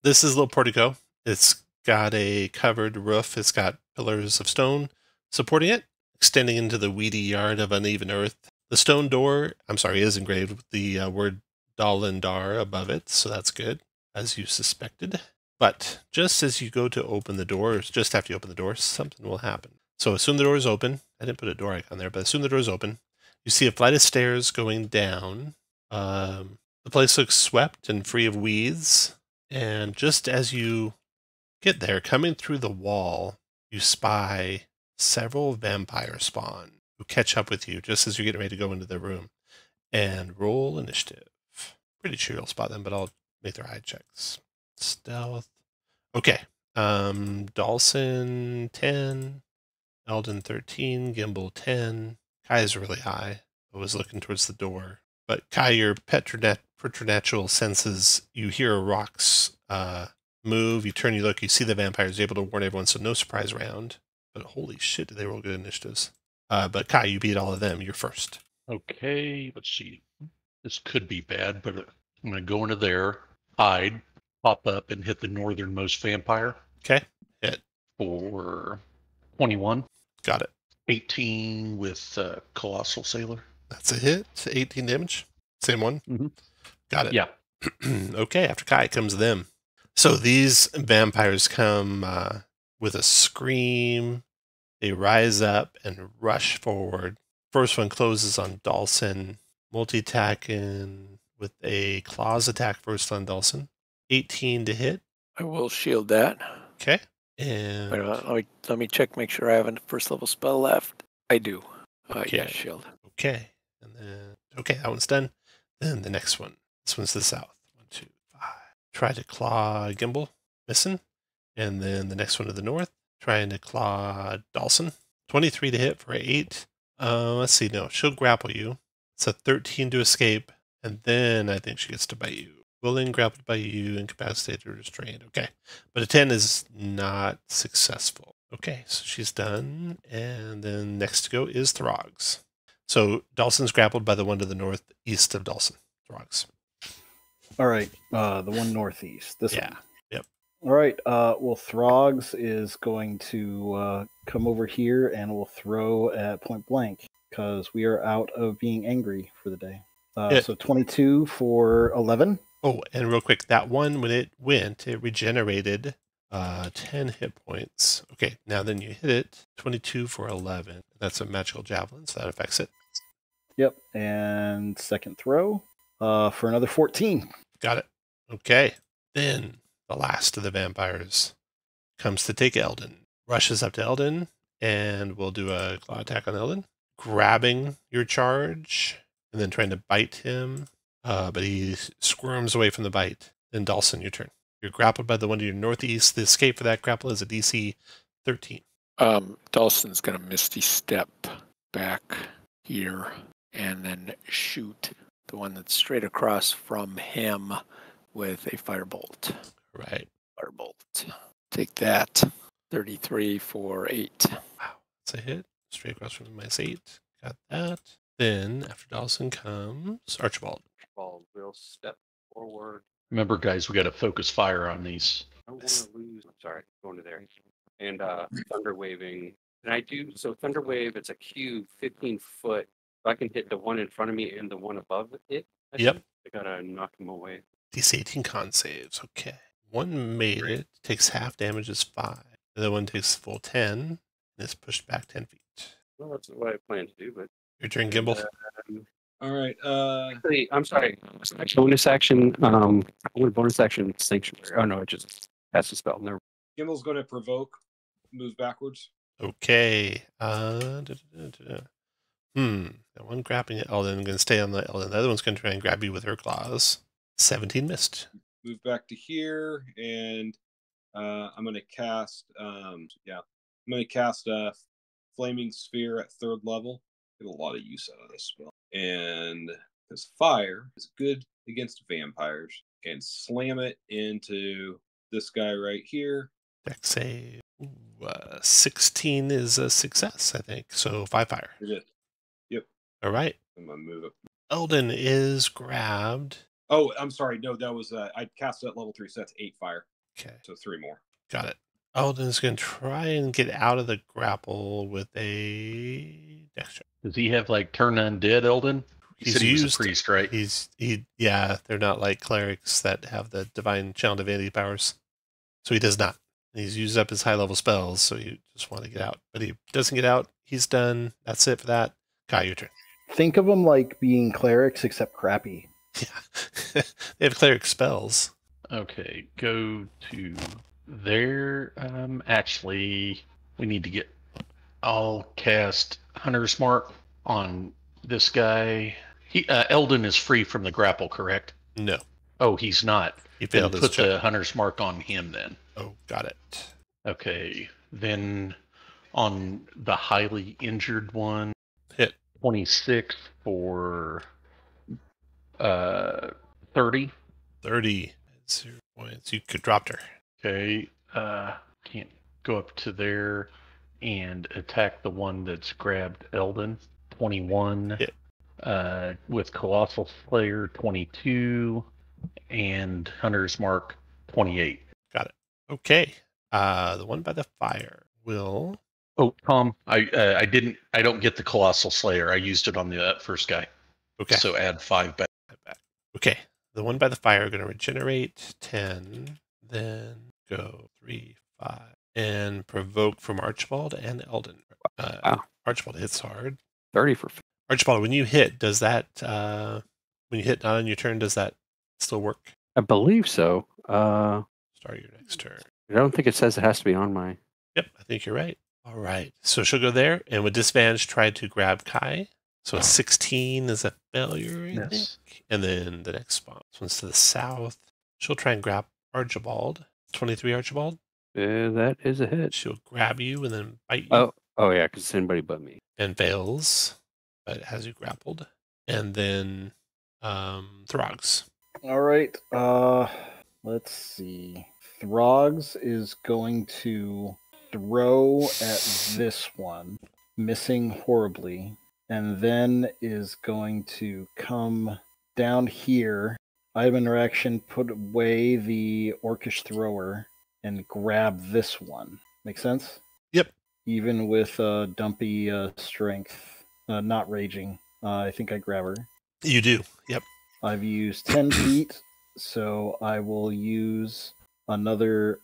this is a little portico. It's got a covered roof. It's got pillars of stone supporting it, extending into the weedy yard of uneven earth. The stone door, is engraved with the word Dollendar above it, so that's good, as you suspected. But just as you go to open the door, just after you open the door, something will happen. So as soon as the door is open, I didn't put a door icon there, but as soon as the door is open, you see a flight of stairs going down. The place looks swept and free of weeds. And just as you get there, coming through the wall, you spy several vampire spawn who catch up with you just as you're getting ready to go into the room. And roll initiative. Pretty sure you'll spot them, but I'll make their hide checks. Stealth. Okay. Dawson 10. Eldon 13. Gimbal 10. Kai's really high. I was looking towards the door. But Kai, your preternatural senses, you hear rocks move, you turn, you look, you see the vampires, able to warn everyone, so no surprise round. But holy shit, did they roll good initiatives. But Kai, you beat all of them. You're first. Okay, let's see. This could be bad, but I'm going to go into there. I'd pop up and hit the northernmost vampire Okay. Hit. for 21. Got it. 18 with Colossal Sailor. That's a hit. 18 damage. Same one. Mhm. Got it. Yeah. Okay. After Kai comes them. So these vampires come with a scream. They rise up and rush forward. First one closes on Dawson, multi-attacking with a claws attack first on Dawson. 18 to hit. I will shield that. Okay. And Wait a minute, let me check, make sure I have a first level spell left. I do. Okay. Yeah, shield. okay. And then that one's done. Then the next one. This one's the south. 1, 2, 5. Try to claw Gimbal. Missing. And then the next one to the north. Trying to claw Dawson. 23 to hit for 8. Let's see. No, she'll grapple you. It's a 13 to escape. And then I think she gets to bite you. Willing, grappled by you, incapacitated, or restrained. Okay. But a 10 is not successful. Okay, so she's done. And then next to go is Throgs. So Dawson's grappled by the one to the northeast of Dawson. Throgs. All right, the one northeast. This Yeah. one. Yep. All right. Well, Throgs is going to come over here and will throw at point blank because we are out of being angry for the day. So 22 for 11. Oh, and real quick, that one, when it went, it regenerated 10 hit points. Okay, now then you hit it. 22 for 11. That's a magical javelin, so that affects it. Yep. And second throw for another 14. Got it. Okay. Then the last of the vampires comes to take Eldon. Rushes up to Eldon and will do a claw attack on Eldon, grabbing your charge and then trying to bite him. But he squirms away from the bite. Then Dawson, your turn. You're grappled by the one to your northeast. The escape for that grapple is a DC 13. Dawson's gonna misty step back here and then shoot the one that's straight across from him with a firebolt. Right. Firebolt. Take that. 33 for 8. Wow. That's a hit. Straight across from -8. Got that. Then after Dawson comes Archibald. Archibald will step forward. Remember, guys, we got to focus fire on these. I don't want to lose. I'm sorry, going to there. And thunder waving. And I do so. Thunder wave. It's a cube, 15 foot. So I can hit the one in front of me and the one above it. Yep. I gotta knock him away. DC 18 con saves. Okay. One made it. Takes half damage is 5. The other one takes full 10 and is pushed back 10 feet. Well, that's what I plan to do. But Your turn, Gimbal. All right. actually, I'm sorry. Bonus action. I want bonus action sanctuary. Oh no, it just has to spell. Never. Gimbal's going to provoke. Move backwards. Okay. That one grabbing at Eldon. Going to stay on the Eldon. The other one's going to try and grab you with her claws. 17 missed. Move back to here, and I'm going to cast. I'm going to cast a flaming sphere at 3rd level. Get a lot of use out of this spell, and because fire is good against vampires, and slam it into this guy right here. Dex save. 16 is a success, I think. So 5 fire. It is. Yep. All right. I'm going to move up. Eldon is grabbed. Oh, I'm sorry. No, that was I cast it at level 3, so that's 8 fire. Okay. So 3 more. Got it. Eldon's going to try and get out of the grapple with a dex check. Does he have like turn undead, Eldon? He said he was a priest, right? Yeah, they're not like clerics that have the divine channel divinity powers. So he does not. He's used up his high level spells, so you just want to get out. But he doesn't get out. He's done. That's it for that. Kai, your turn. Think of them like being clerics, except crappy. Yeah. They have cleric spells. Okay, go to there. Actually, we need to get. I'll cast Hunter's Mark on this guy. Eldon is free from the grapple, correct? No. Oh, he's not. He Then failed his put check. the Hunter's Mark on him then. Oh, got it. Okay, then on the highly injured one, Hit. 26 for 30. 30. 0 points. You could drop her. Okay, can't go up to there and attack the one that's grabbed Eldon. 21. Hit. With Colossal Slayer, 22. and Hunter's Mark 28. Got it. Okay. The one by the fire will. Oh, Tom, I don't get the Colossal Slayer. I used it on the first guy. Okay. So add 5 back. Okay. The one by the fire going to regenerate 10, then go 3, 5, and provoke from Archibald and Eldon. Wow. Archibald hits hard. 30 for. Archibald, when you hit, does that when you hit not on your turn, does that still work? I believe so. Start your next turn. I don't think it says it has to be on my. Yep, I think you're right. All right. So she'll go there and with disadvantage try to grab Kai. So a 16 is a failure, I think. And then the next spot. This one's to the south. She'll try and grab Archibald. 23 Archibald. That is a hit. She'll grab you and then bite you. Oh yeah, because it's anybody but me. And fails, but has you grappled. And then Throgs. All right. Let's see. Throgs is going to throw at this one, missing horribly, and then is going to come down here. Item interaction, put away the orcish thrower, and grab this one. Make sense? Yep. Even with dumpy strength, not raging. I think I grab her. You do. Yep. I've used 10 feet, so I will use another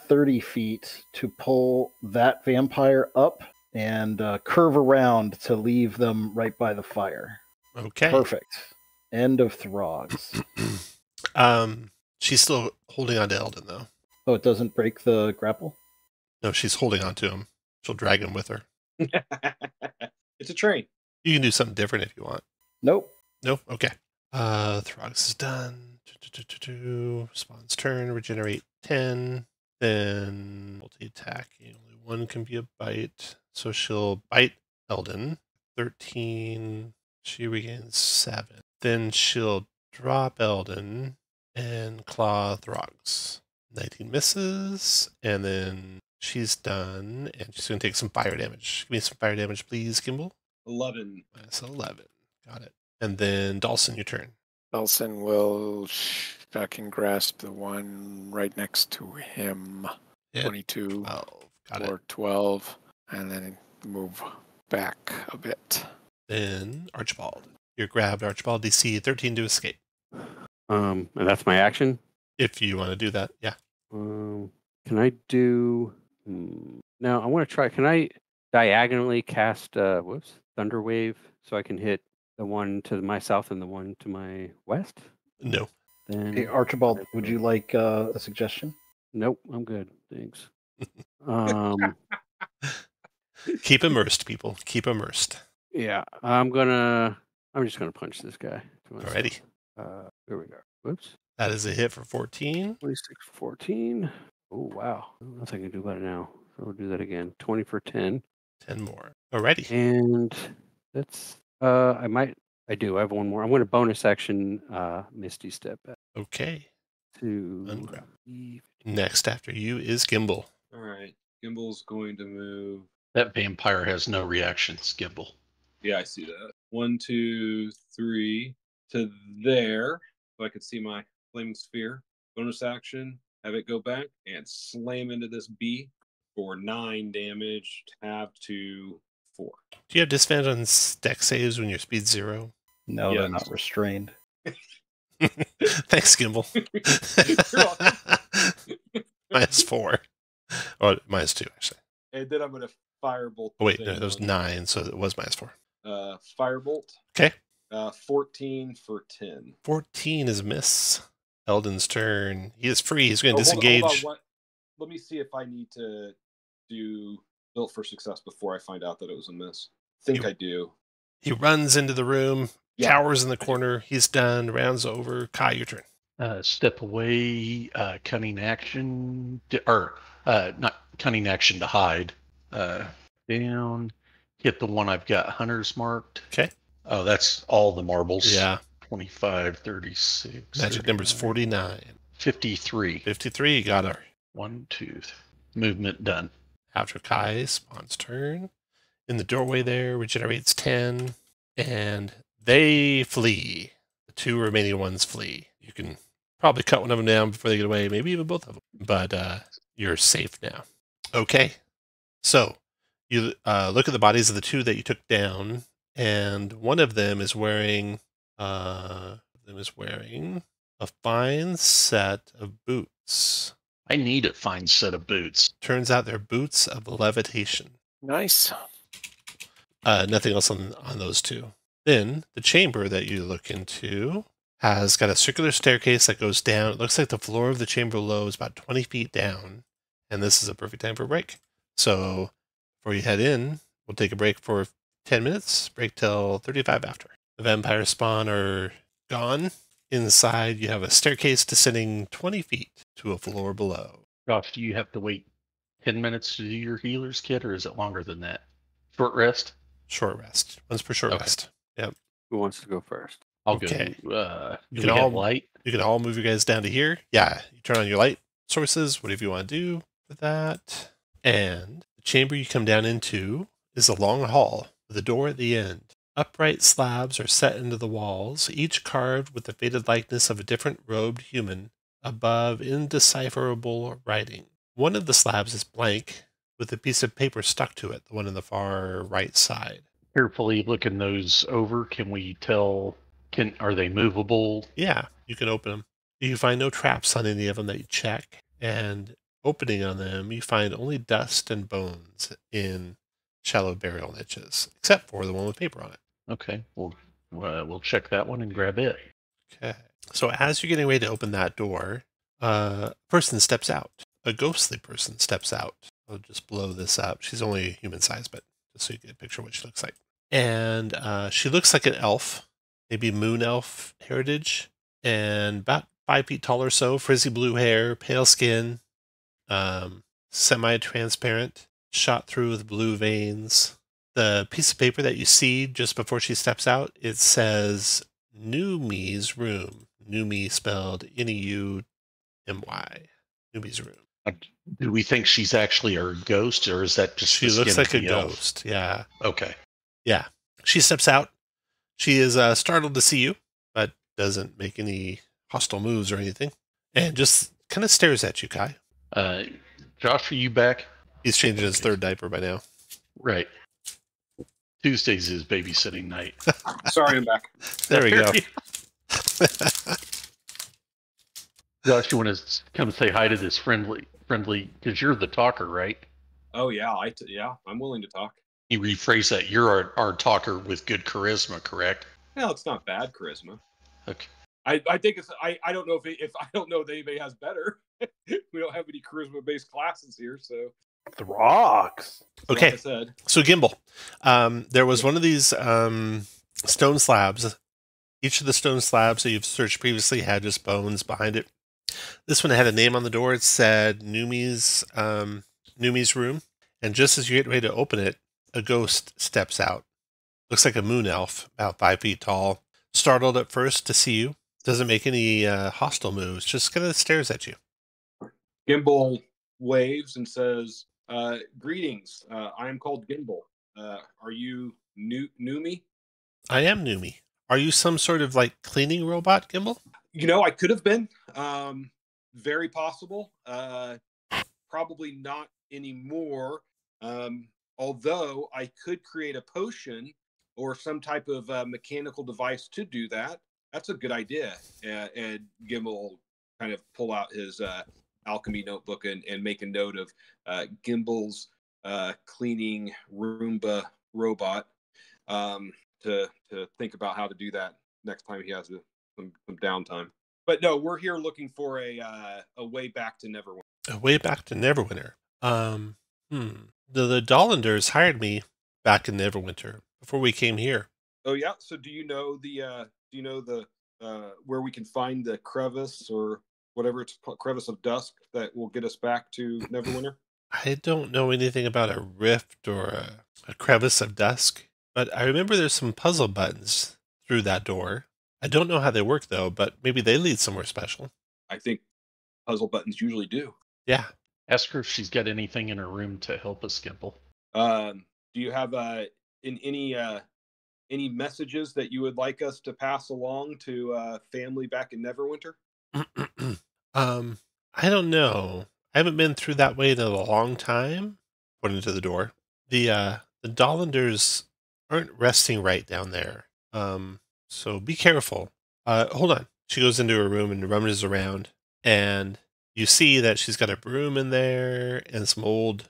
30 feet to pull that vampire up and curve around to leave them right by the fire. Okay. Perfect. End of Throgs. She's still holding on to Eldon, though. Oh, it doesn't break the grapple? No, she's holding on to him. She'll drag him with her. It's a train. You can do something different if you want. Nope. No? Okay. Throgs is done. Spawn's turn. Regenerate 10. Then multi-attacking. Only one can be a bite. So she'll bite Eldon. 13. She regains 7. Then she'll drop Eldon and claw Throgs. 19 misses. And then she's done. And she's going to take some fire damage. Give me some fire damage, please, Gimbal. 11. That's 11. Got it. And then Dawson, your turn. Dawson will shock and grasp the one right next to him. Hit 22 12. Got it. or 12, and then move back a bit. Then Archibald. You're grabbed, Archibald. DC 13 to escape. And that's my action. If you want to do that, yeah. Can I do? No, I want to try. Can I diagonally cast Thunder Wave so I can hit the one to my south and the one to my west? No. Then Hey, Archibald, would you like a suggestion? Nope, I'm good. Thanks. Keep immersed, people. Keep immersed. Yeah, I'm just gonna punch this guy. Alrighty. Here we go. Whoops. That is a hit for 14. 26, 14. Oh wow. What I can do about it now? So we'll do that again. 20 for 10. 10 more. Alrighty. And that's I do. I have one more. I'm going to bonus action Misty Step Okay. to Ungrab. Next after you is Gimbal. All right. Gimbal's going to move. That vampire has no reactions, Gimbal. Yeah, I see that. 1, 2, 3 to there. So I could see my flaming sphere. Bonus action. Have it go back and slam into this bee for 9 damage. Tab to 4. Do you have disadvantage on dex saves when your speed's 0? No, Yes. they're not restrained. Thanks, Gimbal. -4. Or -2, actually. And then I'm going to firebolt. Oh, wait, the no, thing that was on- 9, so it was -4. Firebolt. Okay. 14 for 10. 14 is a miss. Eldon's turn. He is free. He's going to Oh, hold on, disengage. let me see if I need to do built for success before I find out that it was a miss. I do. He runs into the room, Yeah. cowers in the corner. He's done. Rounds over. Kai, your turn. Step away, cunning action, not cunning action to hide. Down, hit the one I've got hunters marked. Okay. Oh, that's all the marbles. Yeah. 25, 36. Magic number's 49. 53. 53. Got her. 1, 2. Movement done. After Kai, Spawn's turn. In the doorway there, regenerates 10. And they flee. The 2 remaining ones flee. You can Probably cut one of them down before they get away, maybe even both of them. But you're safe now. Okay. So you look at the bodies of the two that you took down, and one of them is wearing a fine set of boots. I need a fine set of boots. Turns out they're boots of levitation. Nice. Nothing else on those two. Then the chamber that you look into has got a circular staircase that goes down. It looks like the floor of the chamber below is about 20 feet down, and this is a perfect time for a break. So before you head in, we'll take a break for 10 minutes, break till 35 after. The vampire spawn are gone. Inside, you have a staircase descending 20 feet to a floor below. Josh, do you have to wait 10 minutes to do your healer's kit, or is it longer than that? Short rest? Short rest. Once per short Okay. rest. Yep. Who wants to go first? I'll Okay. go. You Do can we have all- light? You can all move your guys down to here. Yeah, you turn on your light sources, whatever you want to do with that. And the chamber you come down into is a long hall with a door at the end. Upright slabs are set into the walls, each carved with the faded likeness of a different robed human above indecipherable writing. One of the slabs is blank, with a piece of paper stuck to it, the one on the far right side. Carefully looking those over, can we tell? Are they movable? Yeah, you can open them. You find no traps on any of them that you check, and opening on them, you find only dust and bones in shallow burial niches, except for the one with paper on it. Okay, we'll check that one and grab it. Okay. So as you're getting ready to open that door, a person steps out. A ghostly person steps out. I'll just blow this up. She's only human size, but just so you get a picture of what she looks like. And she looks like an elf, maybe moon elf heritage, and about 5 feet tall or so, frizzy blue hair, pale skin, semi-transparent, shot through with blue veins. The piece of paper that you see just before she steps out, it says Numi's room. Numi spelled N-E-U-M-Y. Numi's room. Do we think she's actually a ghost, or is that just She the looks skin like of a the elf? ghost. Yeah. Okay. Yeah. She steps out. She is startled to see you, but doesn't make any hostile moves or anything. And just kind of stares at you, Kai. Josh, are you back? He's changing his third diaper by now. Right. Tuesdays is babysitting night. Sorry, I'm back. There we go. Josh, you want to come say hi to this friendly, because you're the talker, right? Oh yeah, I'm willing to talk. You rephrase that. You're our talker with good charisma, correct? Well, it's not bad charisma. Okay. I think it's I don't know if I don't know if anybody has better. We don't have any charisma based classes here, so The rocks. Okay. like I said. So Gimbal, there was one of these stone slabs. Each of the stone slabs that you've searched previously had just bones behind it. This one had a name on the door. It said Numi's room. And just as you get ready to open it, a ghost steps out. Looks like a moon elf, about 5 feet tall. Startled at first to see you. Doesn't make any hostile moves. Just kind of stares at you. Gimbal waves and says, "Greetings. I am called Gimbal. Are you Numi? I am Numi. Are you some sort of like cleaning robot, Gimbal? You know, I could have been. Very possible. Probably not anymore. Although I could create a potion or some type of mechanical device to do that. That's a good idea." And Gimbal will kind of pull out his alchemy notebook and make a note of Gimbal's cleaning Roomba robot to think about how to do that next time he has some downtime. But no, we're here looking for a way back to Neverwinter. Way back to Neverwinter. The Dollanders hired me back in Neverwinter before we came here. Oh yeah. So do you know the where we can find the crevice or whatever it's called, crevice of dusk that will get us back to Neverwinter? I don't know anything about a rift or a crevice of dusk, but I remember there's some puzzle buttons through that door. I don't know how they work though, but maybe they lead somewhere special. I think puzzle buttons usually do. Yeah. Ask her if she's got anything in her room to help us, Gimple. Do you have any messages that you would like us to pass along to family back in Neverwinter? I don't know. I haven't been through that way in a long time. Pointing to the door. The Dollanders aren't resting right down there. So be careful. Hold on. She goes into her room and rummages around, and you see that she's got a broom in there and some old,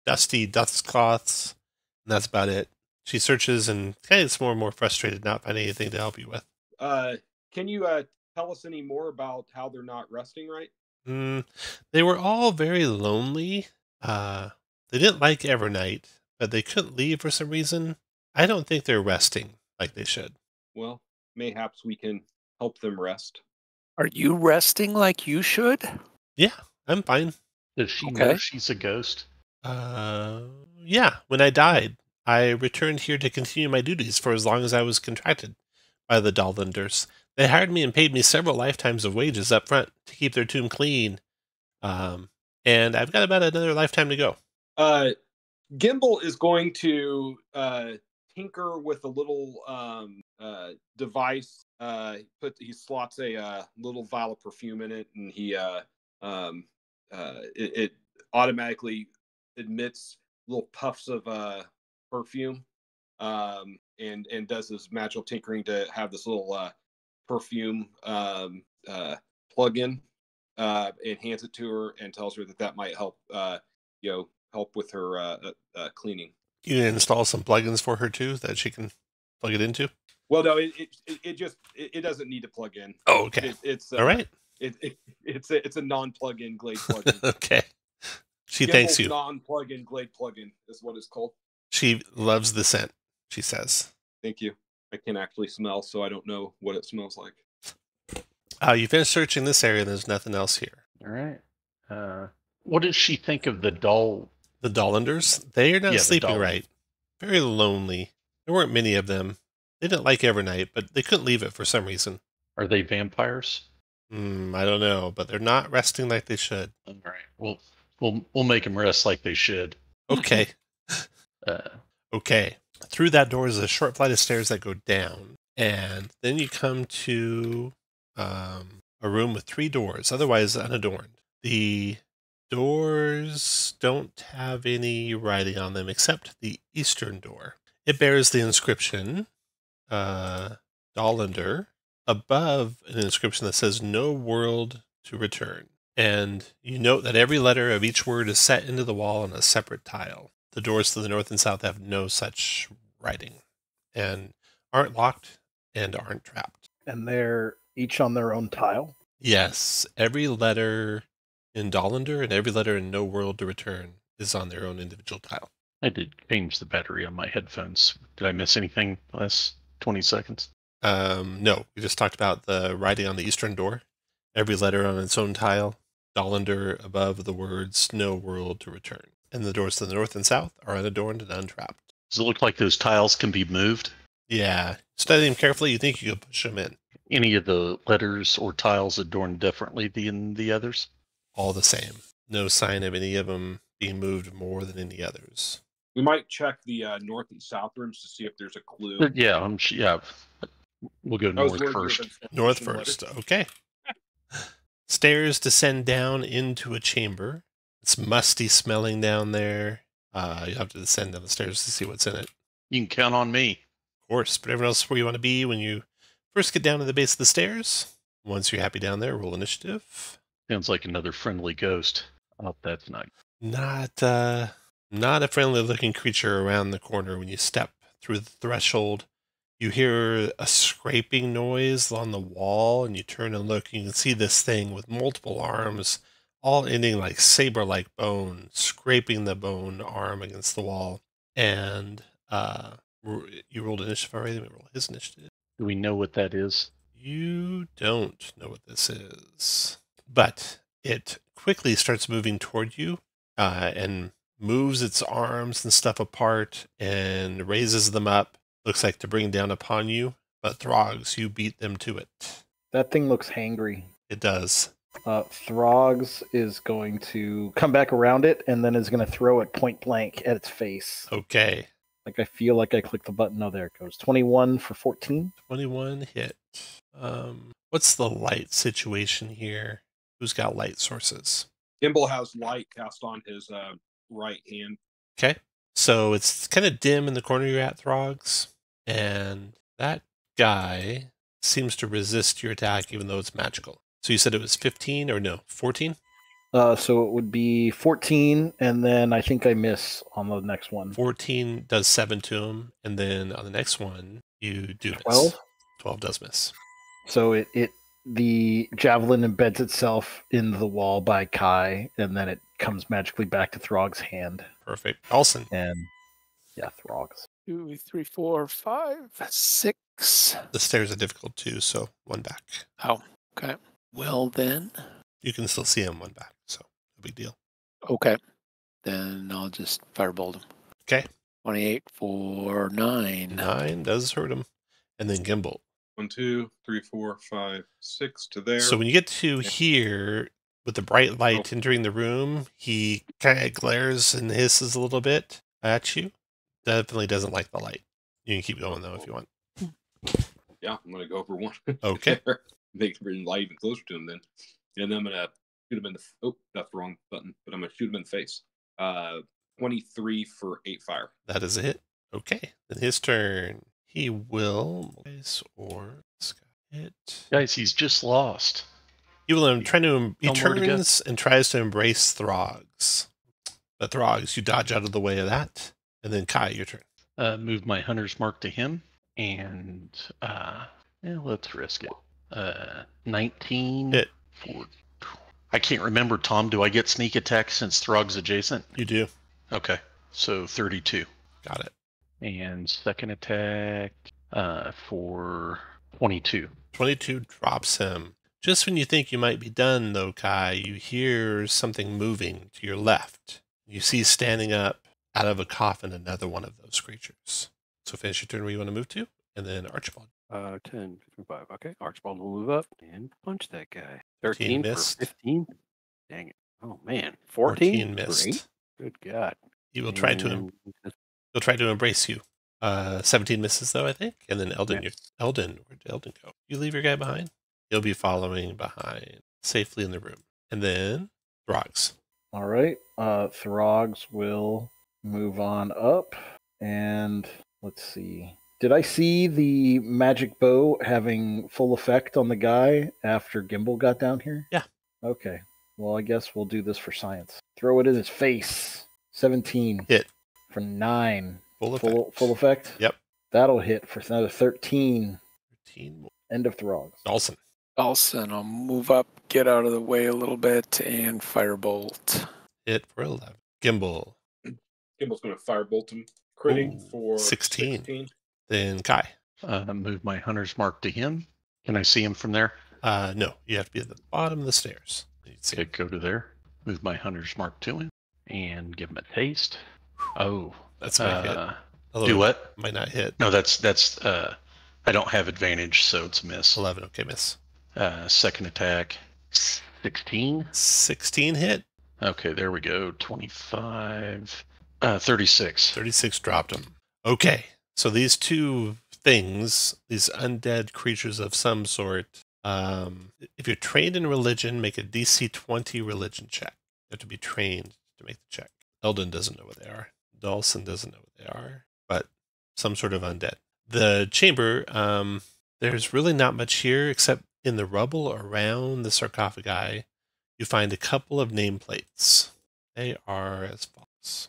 dusty dust cloths, and that's about it. She searches and kind of gets more and more frustrated, not finding anything to help you with. Can you tell us any more about how they're not resting right? They were all very lonely. They didn't like Evernight, but they couldn't leave for some reason. I don't think they're resting like they should. Well, mayhaps we can help them rest. Are you resting like you should? Yeah, I'm fine. Does she Okay. know she's a ghost? Yeah, when I died, I returned here to continue my duties for as long as I was contracted by the Dollanders. They hired me and paid me several lifetimes of wages up front to keep their tomb clean. And I've got about another lifetime to go. Gimbal is going to tinker with a little device. He slots a little vial of perfume in it, and it automatically emits little puffs of perfume, and does this magical tinkering to have this little perfume plug-in, and hands it to her and tells her that might help help with her cleaning. You can install some plugins for her too that she can plug it into. Well, no, it doesn't need to plug in. Oh, okay. It's all right. It's a non-plug-in Glade plugin. Okay. She Gimbal's thanks you. Non-plug-in Glade plugin is what it's called. She loves the scent, she says. Thank you. I can actually smell, so I don't know what it smells like. You finished searching this area, and there's nothing else here. All right. What does she think of the doll? The Dollanders, they are not Yeah, the sleeping Doll- right. Very lonely. There weren't many of them. They didn't like Evernight, but they couldn't leave it for some reason. Are they vampires? I don't know, but they're not resting like they should. All right. We'll make them rest like they should. Okay. Uh, Okay. Through that door is a short flight of stairs that go down. And then you come to a room with 3 doors, otherwise unadorned. The doors don't have any writing on them except the eastern door. It bears the inscription, Dollander, above an inscription that says, "No world to return." And you note that every letter of each word is set into the wall on a separate tile. The doors to the north and south have no such writing and aren't locked and aren't trapped. And they're each on their own tile. Yes, every letter in Dollander and every letter in No World to Return is on their own individual tile. I did change the battery on my headphones. Did I miss anything last 20 seconds? No, we just talked about the writing on the eastern door. Every letter on its own tile. Dollander above the words "No World to Return." And the doors to the north and south are unadorned and untrapped. Does it look like those tiles can be moved? Yeah, study them carefully. You think you could push them in. Any of the letters or tiles adorned differently than the others? All the same. No sign of any of them being moved more than any others. We might check the north and south rooms to see if there's a clue. Yeah, We'll go I was north worried you were first. gonna say North letter. first. Okay. Stairs descend down into a chamber. It's musty smelling down there. You have to descend down the stairs to see what's in it. You can count on me. Of course, but everyone else is where you want to be when you first get down to the base of the stairs. Once you're happy down there, roll initiative. Sounds like another friendly ghost. Oh, that's not. Not a friendly looking creature around the corner when you step through the threshold. You hear a scraping noise on the wall, and you turn and look. You can see this thing with multiple arms, all ending like saber-like bone, scraping the bone arm against the wall. And you rolled initiative already. Let me roll his initiative. Do we know what that is? You don't know what this is, but it quickly starts moving toward you and moves its arms and stuff apart and raises them up. Looks like to bring down upon you, but Throgs, you beat them to it. That thing looks hangry. It does. Throgs is going to come back around it and then is going to throw it point blank at its face. Okay. Like I feel like I clicked the button. Oh, there it goes. 21 for 14. 21 hit. What's the light situation here? Who's got light sources? Gimbal has light cast on his right hand. Okay. So it's kind of dim in the corner you're at, Throgs. And that guy seems to resist your attack even though it's magical. So you said it was 15 or no, 14? So it would be 14, and then I think I miss on the next one. 14 does 7 to him, and then on the next one, you do 12? miss. 12 does miss. So the javelin embeds itself in the wall by Kai, and then it comes magically back to Throg's hand. Perfect. Olsen. And yeah, Throgs. 2, 3, 4, 5, 6. The stairs are difficult too, so 1 back. Oh, okay. Well then. You can still see him 1 back, so no big deal. Okay. Then I'll just firebolt him. Okay. 28 for 9. 9 does hurt him. And then Gimbal. 1, 2, 3, 4, 5, 6 to there. So when you get to here, with the bright light entering the room, he kind of glares and hisses a little bit at you. Definitely doesn't like the light. You can keep going though if you want. Yeah, I'm gonna go for 1. Okay. Make him light even closer to him then. And then I'm gonna shoot him in the that's the wrong button, but I'm gonna shoot him in the face. 23 for 8 fire. That is a hit. Okay. Then his turn. He will hit. Guys, he's just lost. He will he No more to go. turns and tries to embrace Throgs. But Throgs, you dodge out of the way of that. And then Kai, your turn. Move my hunter's mark to him, and let's risk it. 19 Hit. for. I can't remember, Tom. Do I get sneak attack since Throg's adjacent? You do. Okay, so 32. Got it. And second attack for 22. 22 drops him. Just when you think you might be done, though, Kai, you hear something moving to your left. You see standing up out of a coffin another one of those creatures. So finish your turn where you want to move to, and then Archibald. 10, 15, 5. Okay, Archibald will move up and punch that guy. 13 13 for missed. 15. Dang it. Oh, man. 14 for missed. 8? Good God. He will try to And he'll try to embrace you. 17 misses though, I think. And then Eldon, Yes. Eldon, where'd Eldon go? You leave your guy behind? He'll be following behind safely in the room. And then Throgs. All right. Throgs will move on up, and let's see. Did I see the magic bow having full effect on the guy after Gimbal got down here? Yeah. Okay. Well, I guess we'll do this for science. Throw it in his face. 17. Hit. For 9. Full effect. Full effect? Yep. That'll hit for another 13. 13 more. End of Throgs. Dawson. Dawson, I'll move up, get out of the way a little bit, and firebolt. Hit for 11. Gimbal. Gimbal's gonna firebolt him. Critting Ooh, for 16. Then Kai. Move my hunter's mark to him. Can I see him from there? No, you have to be at the bottom of the stairs. You'd see Okay, him. go to there. Move my hunter's mark to him and give him a taste. Oh, That's my hit. Although do it what? Might not hit. No, that's I don't have advantage, so it's a miss. 11. Okay, miss. Second attack, 16. 16 hit. Okay, there we go. 25, 36. 36 dropped him. Okay, so these two things, these undead creatures of some sort, if you're trained in religion, make a DC 20 religion check. You have to be trained to make the check. Eldon doesn't know what they are. Dawson doesn't know what they are, but some sort of undead. The chamber, there's really not much here except in the rubble around the sarcophagi, you find a couple of nameplates. They are as follows.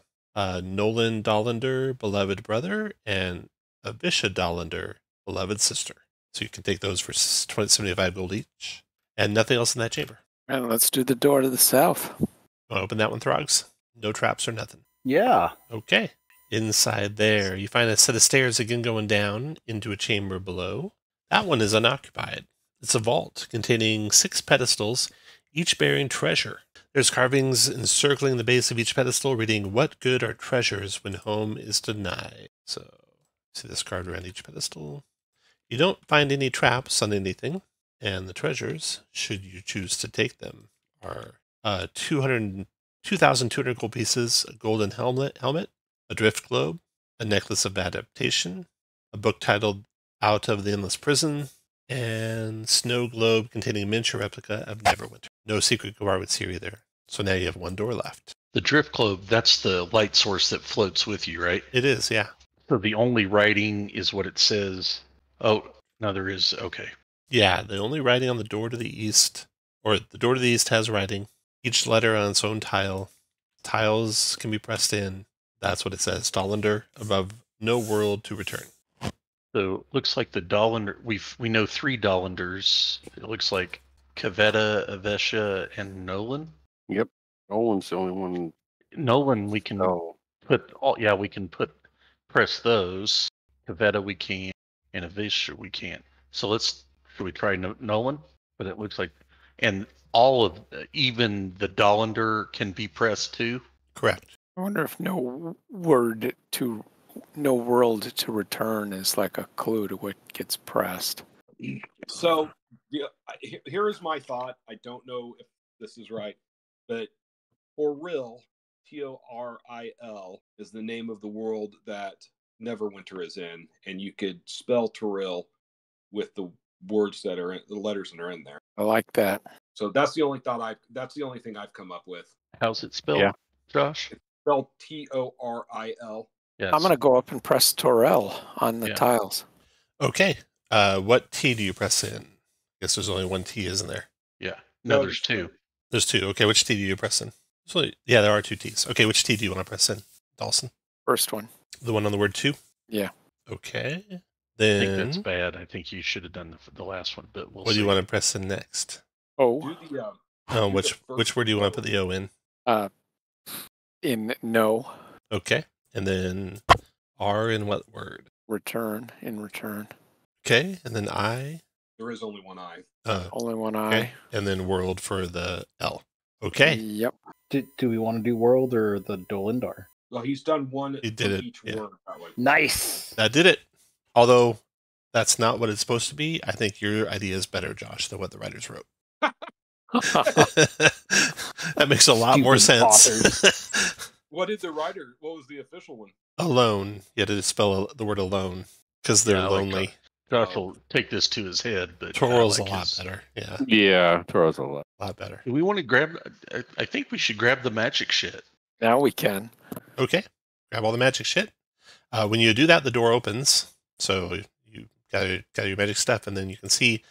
Nolan Dollander, beloved brother, and Avisha Dollander, beloved sister. So you can take those for 75 gold each. And nothing else in that chamber. And let's do the door to the south. Want to open that one, Throgs? No traps or nothing. Yeah. Okay. Inside there, you find a set of stairs again going down into a chamber below. That one is unoccupied. It's a vault containing 6 pedestals, each bearing treasure. There's carvings encircling the base of each pedestal reading, "What good are treasures when home is denied?" So, see this carved around each pedestal. You don't find any traps on anything, and the treasures, should you choose to take them, are 2,200 gold pieces, a golden helmet, a drift globe, a necklace of adaptation, a book titled Out of the Endless Prison, And snow globe containing a miniature replica of Neverwinter. No secret compartments here either. So now you have one door left. The drift globe, that's the light source that floats with you, right? It is, yeah. So the only writing is what it says. Oh, no, there is. Okay. Yeah, the only writing on the door to the east, or the door to the east has writing. Each letter on its own tile. Tiles can be pressed in. That's what it says. Dollander above no world to return. So looks like the Dollander, we know 3 Dollanders. It looks like Kaveta, Avesha, and Nolan. Yep. Nolan's the only one. Nolan, we can Oh, put all. Yeah, we can press those. Kaveta, we can, and Avesha, we can't. So should we try Nolan? But it looks like, and all of even the Dollander can be pressed too. Correct. I wonder if no world to return is like a clue to what gets pressed. So here is my thought. I don't know if this is right, but Toril, Toril, is the name of the world that Neverwinter is in, and you could spell Toril with the words that are the letters that are in there. I like that. So that's the only thing I've come up with. How's it spelled, Yeah. Josh? Spelled Toril. Yes. I'm going to go up and press Torel on the Yeah. tiles. Okay. What T do you press in? I guess there's only one T, isn't there? Yeah. No, there's 2. There's 2. Okay, which T do you press in? So, yeah, there are 2 T's. Okay, which T do you want to press in, Dawson? First one. The one on the word 2? Yeah. Okay. I Then think that's bad. I think you should have done the last one, but we'll what see. do you want to press in next? Oh, Do the Oh, do which the first which word do you want to put the O in? in no. Okay. And then R in what word? Return. In return. Okay. And then I. There is only one I. Only one Okay. eye. And then world for the L. Okay. Yep. Do we want to do world or the Dolindar? Well, he's done one He did from it, each yeah. word that way. Nice. That did it. Although that's not what it's supposed to be. I think your idea is better, Josh, than what the writers wrote. That makes a lot more Stupid sense. What was the official one? Alone. You had to spell the word alone because they're Yeah, I like lonely. Josh will take this to his head, but Toral's I like a lot his- better. Yeah, yeah. Toro's a lot. a lot better. Do we want to grab? I think we should grab the magic shit. Now we can. Okay. Grab all the magic shit. When you do that, the door opens. So you got your magic stuff, and then you can see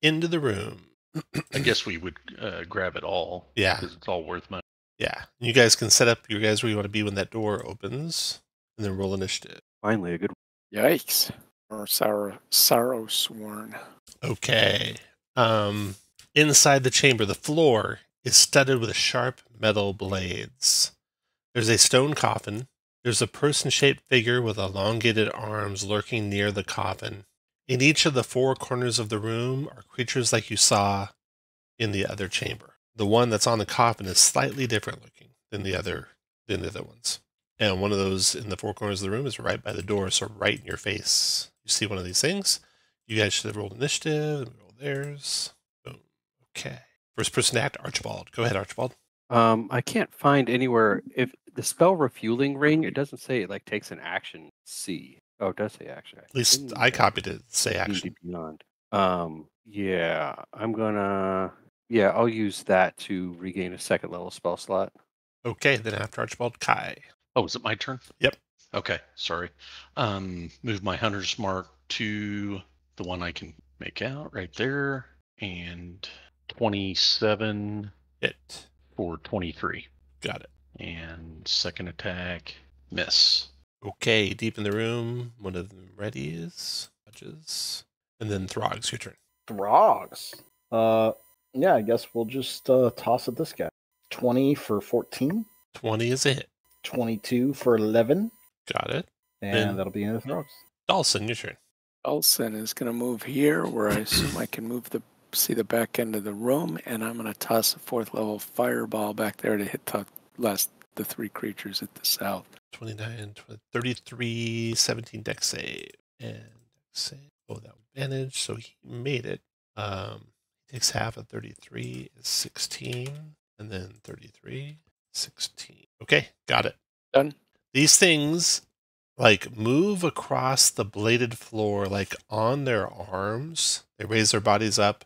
into the room. I guess we would grab it all. Yeah. because it's all worth money. Yeah. You guys can set up your guys where you want to be when that door opens, and then roll initiative. Finally, a good Yikes. Or sorrow sworn. Okay. Inside the chamber, the floor is studded with sharp metal blades. There's a stone coffin. There's a person-shaped figure with elongated arms lurking near the coffin. In each of the 4 corners of the room are creatures like you saw in the other chamber. The one that's on the coffin is slightly different looking than the other ones. And one of those in the 4 corners of the room is right by the door, so right in your face. You see one of these things. You guys should have rolled initiative. Roll theirs. Boom. Okay. First person to act, Archibald. Go ahead, Archibald. I can't find anywhere if the spell refueling ring. It doesn't say it like takes an action. C. Oh, it does say action. At least I copied it. Say action. D&D Beyond. Yeah, I'm gonna. Yeah, I'll use that to regain a 2nd level spell slot. Okay, then after Archibald, Kai. Oh, is it my turn? Yep. Okay, sorry. Move my hunter's mark to the one I can make out right there, and 27 Hit. for 23, Got it. and second attack miss. Okay, deep in the room, one of them readies, touches, and then Throg's your turn. Throgs. Yeah, I guess we'll just toss at this guy. 20 for 14, 20 is a hit. 22 for 11, Got it. and Then- that'll be in the Throgs. Dawson, your turn. Olsen is going to move here where I assume I can see the back end of the room, and I'm going to toss a 4th level fireball back there to hit the 3 creatures at the south. 29, 20, 33, 17 deck save. And deck save. Oh, that advantage. So he made it. He takes half of 33 is 16. And then 33, 16. Okay, got it. Done. These things like move across the bladed floor, like on their arms. They raise their bodies up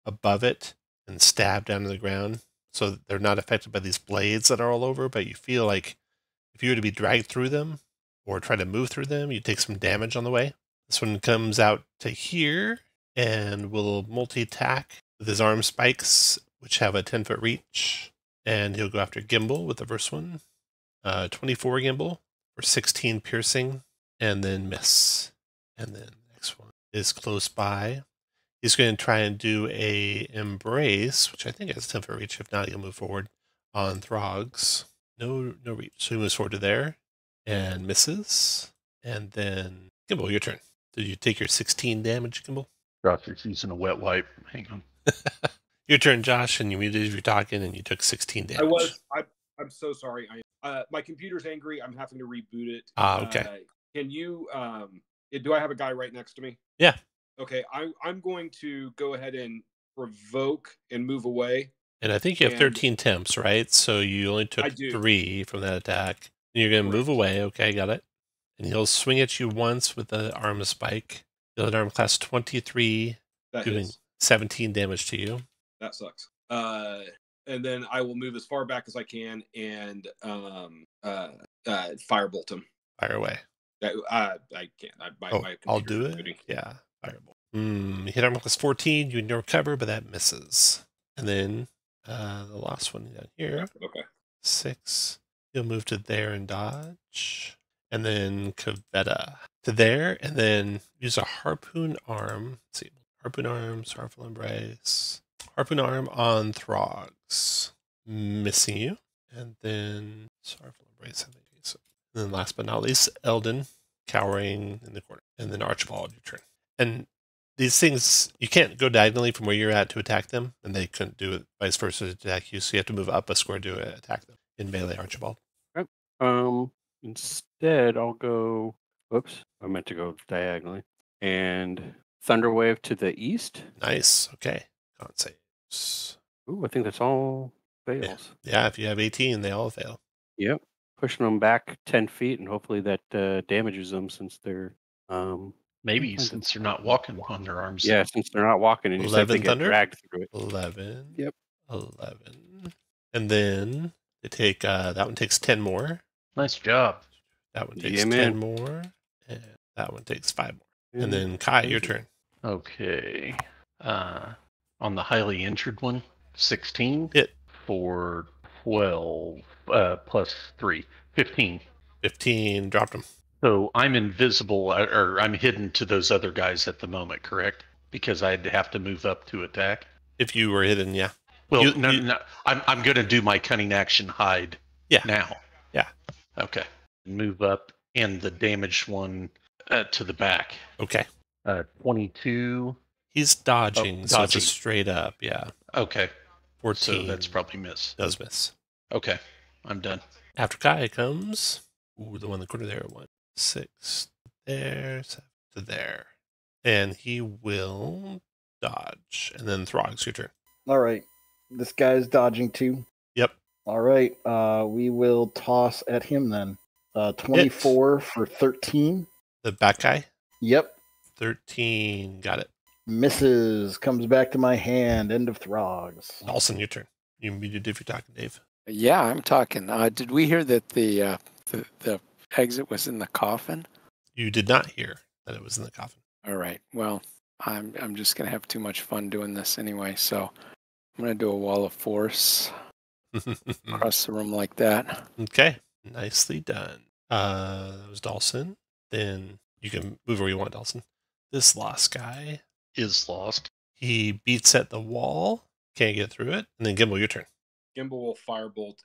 above it and stab down to the ground. So that they're not affected by these blades that are all over, but you feel like if you were to be dragged through them or try to move through them, you take some damage on the way. This one comes out to here and will multi-attack with his arm spikes, which have a 10-foot reach. And he'll go after Gimbal with the first one. 24 Gimbal for 16 piercing, and then miss. And then the next one is close by. He's going to try and do a embrace, which I think has 10-foot reach. If not, he'll move forward on Throgs. No reach. So he moves forward to there and misses. And then Gimbal, your turn. Did you take your 16 damage, Gimbal? Josh is using a wet wipe. Hang on. Your turn, Josh, and you muted if you're talking, and you took 16 damage. I'm so sorry. My computer's angry. I'm having to reboot it. Okay. Can you? Do I have a guy right next to me? Yeah. Okay. I'm going to go ahead and provoke and move away. And I think you have 13 temps, right? So you only took 3 from that attack. And you're going to move away. Okay, got it. And he'll swing at you once with the arm spike. The other arm class 23, doing 17 damage to you. That sucks. And then I will move as far back as I can and firebolt him. Fire away. I can't. I'll do it. Yeah, firebolt. Hit armor class 14. You can recover, but that misses. And then the last one down here. Okay. 6. He'll move to there and dodge. And then Cavetta to there, and then use a harpoon arm. Let's see. Harpoon arm, Sorrowful Embrace. Harpoon arm on Throgs. Missing you. And then Sorrowful Embrace, I think. And then last but not least, Eldon, cowering in the corner. And then Archibald, your turn. And these things, you can't go diagonally from where you're at to attack them, and they couldn't do it vice versa to attack you, so you have to move up a square to attack them in melee, Archibald. Instead, I'll go. Whoops, I meant to go diagonally. And Thunderwave to the east. Nice. Okay. Con saves. Ooh, I think that's all fails. Yeah, if you have 18, they all fail. Yep. Pushing them back 10 feet, and hopefully that damages them since they're. Maybe since they're not walking on their arms. Yeah, since they're not walking, and you said they get dragged through it. 11. Yep. 11. And then they take, that one takes 10 more. Nice job. That one takes 10 more. And that one takes 5 more. And then Kai, your turn. Okay. On the highly injured one, 16. Hit. For 12 plus 3. 15. 15, dropped him. So I'm invisible, or I'm hidden to those other guys at the moment, correct? Because I'd have to move up to attack. If you were hidden, yeah. Well, no. I'm going to do my cunning action hide. Yeah. Now. Yeah. Okay. Move up, and the damaged one to the back. Okay. 22. He's dodging, so it's a straight up, yeah. Okay. 14. So that's probably miss. Does miss. Okay. I'm done. After Kai comes, the one in the corner there, 1, 6, there, 7 to there. And he will dodge. And then Throgs, your turn. All right. This guy's dodging too. Yep. All right. We will toss at him then. 24 for 13. The back guy? Yep. 13. Got it. Misses. Comes back to my hand. End of Throgs. Dawson, your turn. You muted if you're talking, Dave. Yeah, I'm talking. Did we hear that the exit was in the coffin? You did not hear that it was in the coffin. All right. Well, I'm just gonna have too much fun doing this anyway. So I'm gonna do a wall of force across the room like that. Okay. Nicely done. That was Dawson. Then you can move where you want, Dawson. This lost guy is lost. He beats at the wall. Can't get through it. And then Gimbal, your turn. Gimbal will firebolt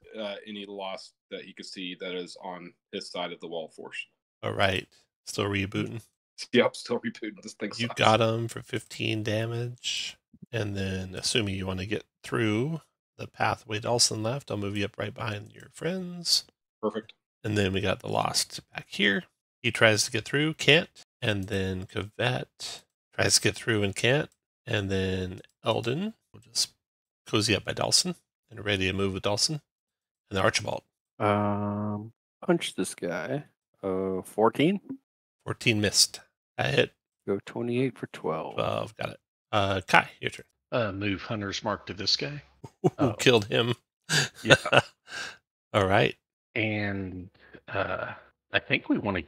any loss that he can see that is on his side of the wall force. All right. Still rebooting. Yep, still rebooting. This thing sucks. You got him for 15 damage. And then, assuming you want to get through the pathway Dawson left, I'll move you up right behind your friends. Perfect. And then we got the Lost back here. He tries to get through, can't. And then Cavette tries to get through and can't. And then Eldon will just cozy up by Dawson and ready to move with Dawson. And then Archibald. Punch this guy. 14. 14 missed. I hit. Go 28 for 12. 12. Got it. Kai, your turn. Move Hunter's Mark to this guy. Ooh, killed him. Yeah. All right. And I think we want to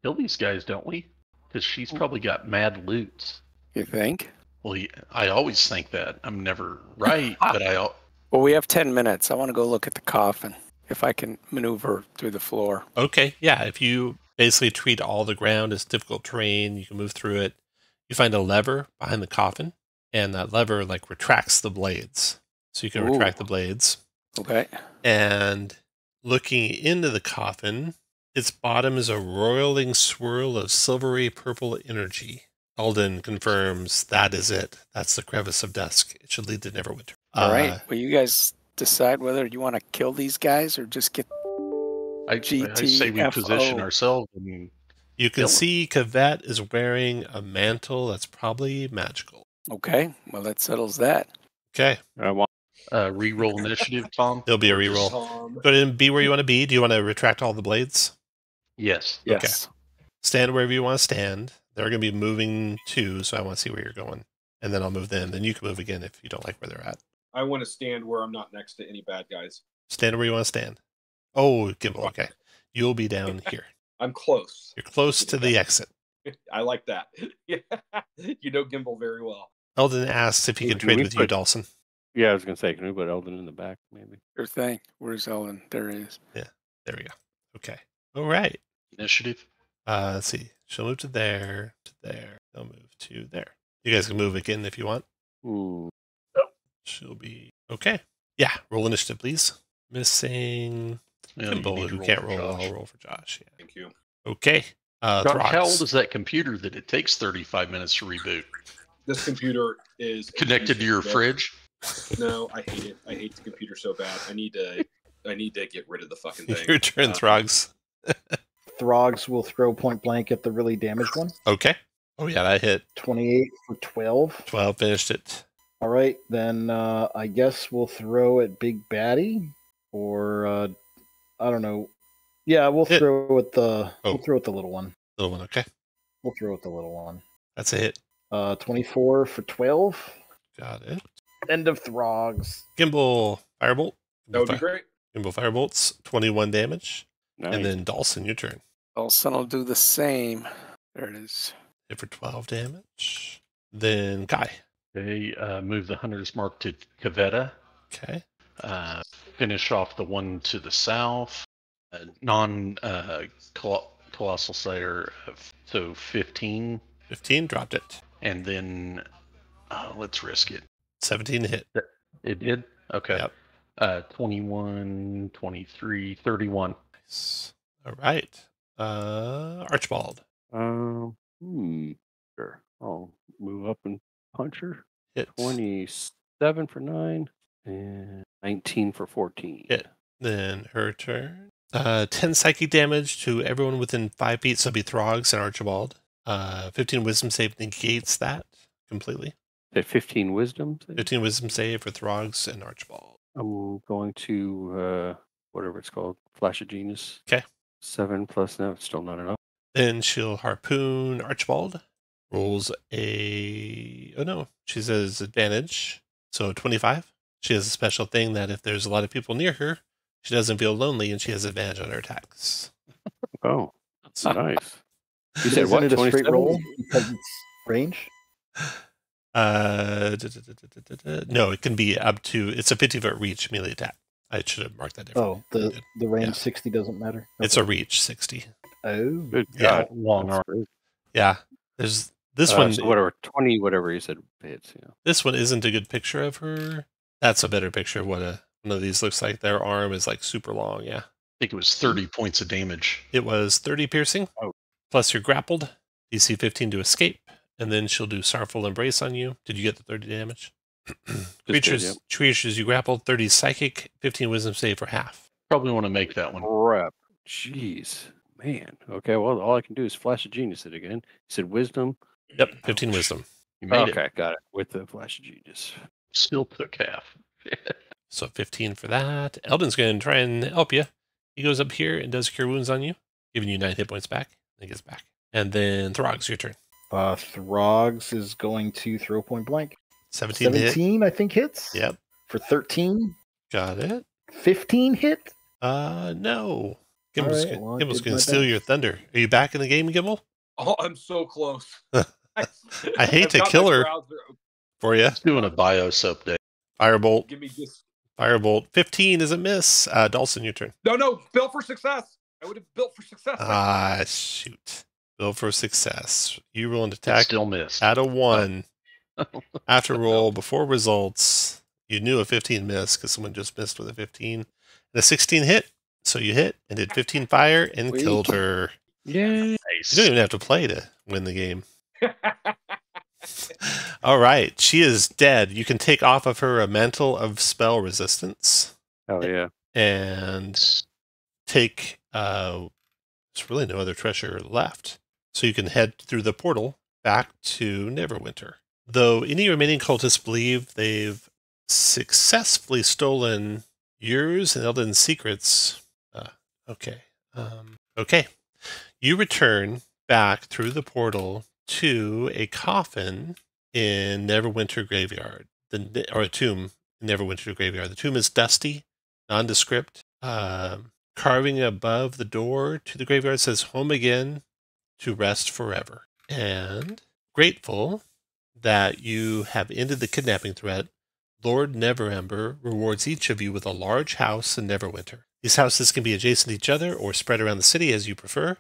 kill these guys, don't we? Because she's probably got mad loots. You think? Well, I always think that. I'm never right, but Well, we have 10 minutes. I want to go look at the coffin. If I can maneuver through the floor. Okay. Yeah. If you basically treat all the ground as difficult terrain, you can move through it. You find a lever behind the coffin, and that lever like retracts the blades. So you can Ooh. retract the blades. Okay. And looking into the coffin, its bottom is a roiling swirl of silvery purple energy. Eldon confirms that is it. That's the crevice of dusk. It should lead to Neverwinter. All right. Will you guys decide whether you want to kill these guys or just get I say we position ourselves. And you can see Cavette is wearing a mantle that's probably magical. Okay. Well, that settles that. Okay. I want reroll initiative, Tom. There'll be a reroll. Go ahead and be where you want to be. Do you want to retract all the blades? Yes. Yes. Okay. Stand wherever you want to stand. They're going to be moving too, so I want to see where you're going. And then I'll move them. Then you can move again if you don't like where they're at. I want to stand where I'm not next to any bad guys. Stand where you want to stand. Oh, Gimbal. Okay. You'll be down here. I'm close. You're close to the exit. I like that. You know Gimbal very well. Eldon asks if he can trade with you, Dawson. Yeah, I was going to say, can we put Eldon in the back, maybe? Sure thing. Where's Ellen? There he is. Yeah, there we go. Okay. All right. Initiative. Let's see. She'll move to there, to there. They'll move to there. You guys can move again if you want. Ooh. She'll be okay. Yeah, roll initiative, please. Missing Gimbal, who can't roll. I'll roll for Josh. Yeah. Thank you. Okay. Josh, how old is that computer that it takes 35 minutes to reboot? This computer is Connected to your fridge? No, I hate it. I hate the computer so bad. I need to get rid of the fucking thing. Your turn, Throgs. Throgs will throw point blank at the really damaged one. Okay. Oh yeah, that hit. 28 for 12. 12 finished it. All right, then I guess we'll throw at Big Baddie, or I don't know. Yeah, we'll throw at the little one. Little one, okay. We'll throw at the little one. That's a hit. 24 for 12. Got it. End of Throgs. Gimbal Firebolt. That would be great. Gimbal Firebolts, 21 damage. Nice. And then Dawson, your turn. Dawson will do the same. There it is. Hit for 12 damage. Then Kai. Okay, move the Hunter's Mark to Cavetta. Okay. Finish off the one to the south. Colossal Slayer, so 15. 15, dropped it. And then let's risk it. 17 hit. It did? Okay. Yep. 21, 23, 31. Nice. All right. Archibald. Sure. I'll move up and punch her. Hit. 27 for 9 and 19 for 14. Hit. Then her turn. 10 psychic damage to everyone within 5 feet, so it'll be Throgs and Archibald. 15 wisdom save negates that completely. At 15 wisdom save? 15 wisdom save for Throgs and Archibald. I'm going to, whatever it's called, Flash of Genius. Okay. 7 plus, no, it's still not enough. Then she'll harpoon Archibald. Rolls a... Oh, no. She says advantage. So 25. She has a special thing that if there's a lot of people near her, she doesn't feel lonely and she has advantage on her attacks. Oh, that's nice. You said what? Isn't it a straight 27? roll because it's range? No, it can be up to... It's a 50-foot reach melee attack. I should have marked that differently. Oh, the range 60 doesn't matter? It's a reach 60. Oh. Good Yeah. God. Long arm. Yeah. There's this one. So whatever, 20, whatever you said hits. Yeah. This one isn't a good picture of her. That's a better picture of what one of these looks like. Their arm is like super long. Yeah. I think it was 30 points of damage. It was 30 piercing. Oh. Plus you're grappled. DC 15 to escape. And then she'll do Sorrowful Embrace on you. Did you get the 30 damage? Creatures you grappled, 30 psychic, 15 wisdom save for half. Probably want to make that one. Crap. Jeez. Man. Okay, well, all I can do is Flash of Genius it again. You said wisdom? Yep, 15 wisdom. You made Okay, it. got it. With the Flash of Genius. Still took half. So 15 for that. Eldon's going to try and help you. He goes up here and does Cure Wounds on you. giving you 9 hit points back. He gets back. And then Throgs, your turn. Throgs is going to throw point blank. 17 hit. 17, I think, hits. Yep. For 13. Got it. 15 hit? No. Gimble's, All right, well, I Gimble's did going my to steal best. your thunder. Are you back in the game, Gimble? Oh, I'm so close. I hate I've to got kill my her browser open. for you. He's doing a BIOS update. Firebolt. Give me this. Firebolt. 15 is a miss. Dawson, your turn. No, built for success. I would have built for success. Shoot. Build for success. You roll an It attack still missed. at a 1. After roll, before results, you knew a 15 miss because someone just missed with a 15. And a 16 hit. So you hit and did 15 fire and Sweet. killed her. Yay. You Nice. don't even have to play to win the game. All right. She is dead. You can take off of her a mantle of spell resistance Oh yeah. and take, there's really no other treasure left. So you can head through the portal back to Neverwinter. Though any remaining cultists believe they've successfully stolen yours and Eldon's secrets. Okay. Okay. You return back through the portal to a coffin in Neverwinter Graveyard, or a tomb in Neverwinter Graveyard. The tomb is dusty, nondescript. Carving above the door to the graveyard says "Home again, to rest forever." And grateful that you have ended the kidnapping threat, Lord Neverember rewards each of you with a large house in Neverwinter. These houses can be adjacent to each other or spread around the city as you prefer.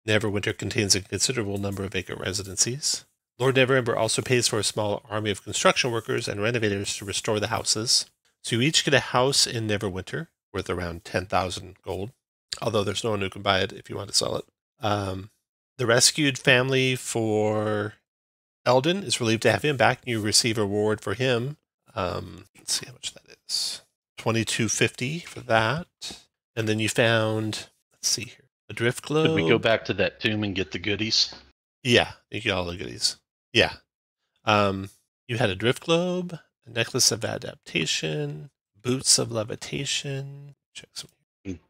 Neverwinter contains a considerable number of vacant residencies. Lord Neverember also pays for a small army of construction workers and renovators to restore the houses. So you each get a house in Neverwinter, worth around 10,000 gold, although there's no one who can buy it if you want to sell it. The rescued family for Eldon is relieved to have him back. You receive a reward for him. Let's see how much that is. 2250 for that. And then you found, let's see here, a drift globe. Could we go back to that tomb and get the goodies? Yeah, you get all the goodies. Yeah. You had a drift globe, a necklace of adaptation, boots of levitation. Check some.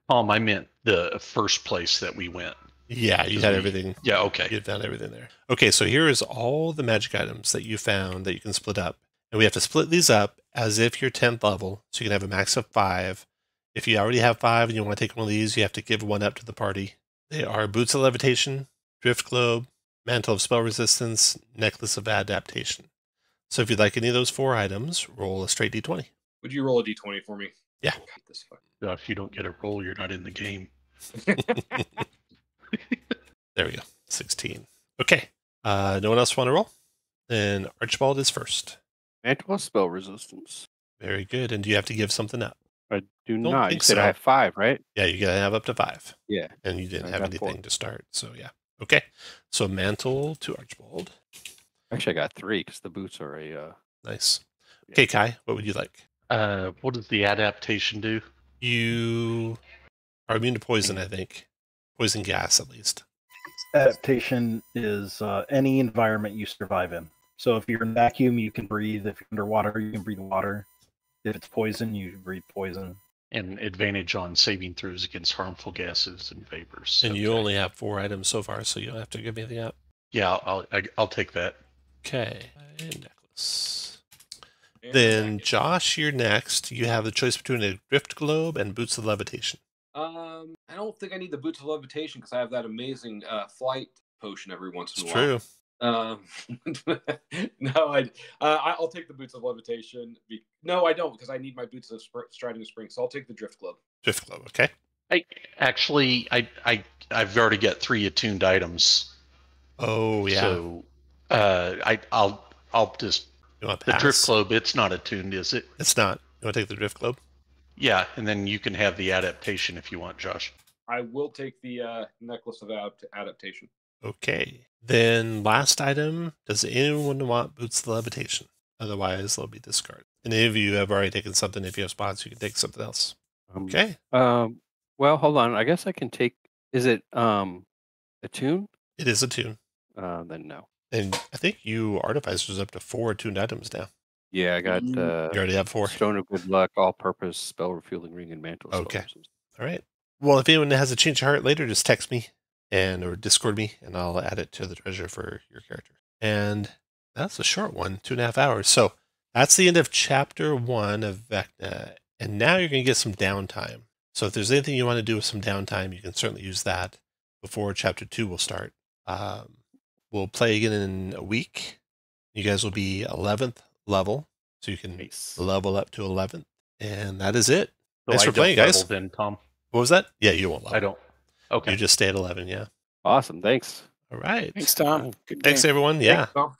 Tom, I meant the first place that we went. Yeah, you had everything. Yeah, okay. You found everything there. Okay, so here is all the magic items that you found that you can split up. And we have to split these up as if you're 10th level, so you can have a max of 5. If you already have 5 and you want to take one of these, you have to give one up to the party. They are Boots of Levitation, Drift Globe, Mantle of Spell Resistance, Necklace of Adaptation. So if you'd like any of those 4 items, roll a straight d20. Would you roll a d20 for me? Yeah. God, this fuck. If you don't get a roll, you're not in the game. There we go. 16. Okay. No one else want to roll? Then Archibald is first. Mantle of spell resistance. Very good. And do you have to give something up? I do Don't not. You think said so. I have 5, right? Yeah, you gotta have up to 5. Yeah. And you didn't I have got anything 4. to start. So yeah. Okay. So Mantle to Archibald. Actually, I got 3 because the boots are a. Nice. Yeah. Okay, Kai, what would you like? What does the adaptation do? You are immune to poison, I think. Poison gas, at least. Adaptation is any environment you survive in. So if you're in vacuum, you can breathe. If you're underwater, you can breathe water. If it's poison, you breathe poison. And advantage on saving throws against harmful gases and vapors. And you Okay. only have 4 items so far, so you don't have to give anything up. Yeah, I'll take that. Okay. Necklace. And Then, jacket. Josh, you're next. You have the choice between a drift globe and boots of levitation. I don't think I need the boots of levitation because I have that amazing flight potion every once in It's a while. true. No, I'll take the boots of levitation. No, I don't because I need my boots of striding spring. So I'll take the drift globe. Drift globe, okay? I've already got 3 attuned items. Oh, yeah. So I'll just You want to the pass? drift globe. It's not attuned, is it? It's not. You want to take the drift globe? Yeah, and then you can have the adaptation if you want, Josh. I will take the necklace of adaptation. Okay. Then last item, does anyone want boots of levitation? Otherwise, they'll be discarded. And any of you have already taken something. If you have spots, you can take something else. Okay. Well, hold on. I guess I can take. Is it attune? It is a tune. Then no. And I think you artificers up to 4 attuned items now. Yeah, I got You already have 4. Stone of Good Luck, All-Purpose Spell Refueling Ring, and Mantle. of Spell Okay. Resistance. All right. Well, if anyone has a change of heart later, just text me or Discord me, and I'll add it to the treasure for your character. And that's a short one, 2.5 hours. So that's the end of chapter 1 of Vecna. And now you're going to get some downtime. So if there's anything you want to do with some downtime, you can certainly use that before chapter 2 will start. We'll play again in a week. You guys will be 11th level, so you can level up to 11th. And that is it. So Thanks I for playing, don't guys. level then, Tom. What was that? Yeah, you won't level. I don't. Okay. You just stay at 11, yeah. Awesome. Thanks. All right. Thanks, Tom. Good Thanks, game. everyone. Yeah. Thanks, Tom.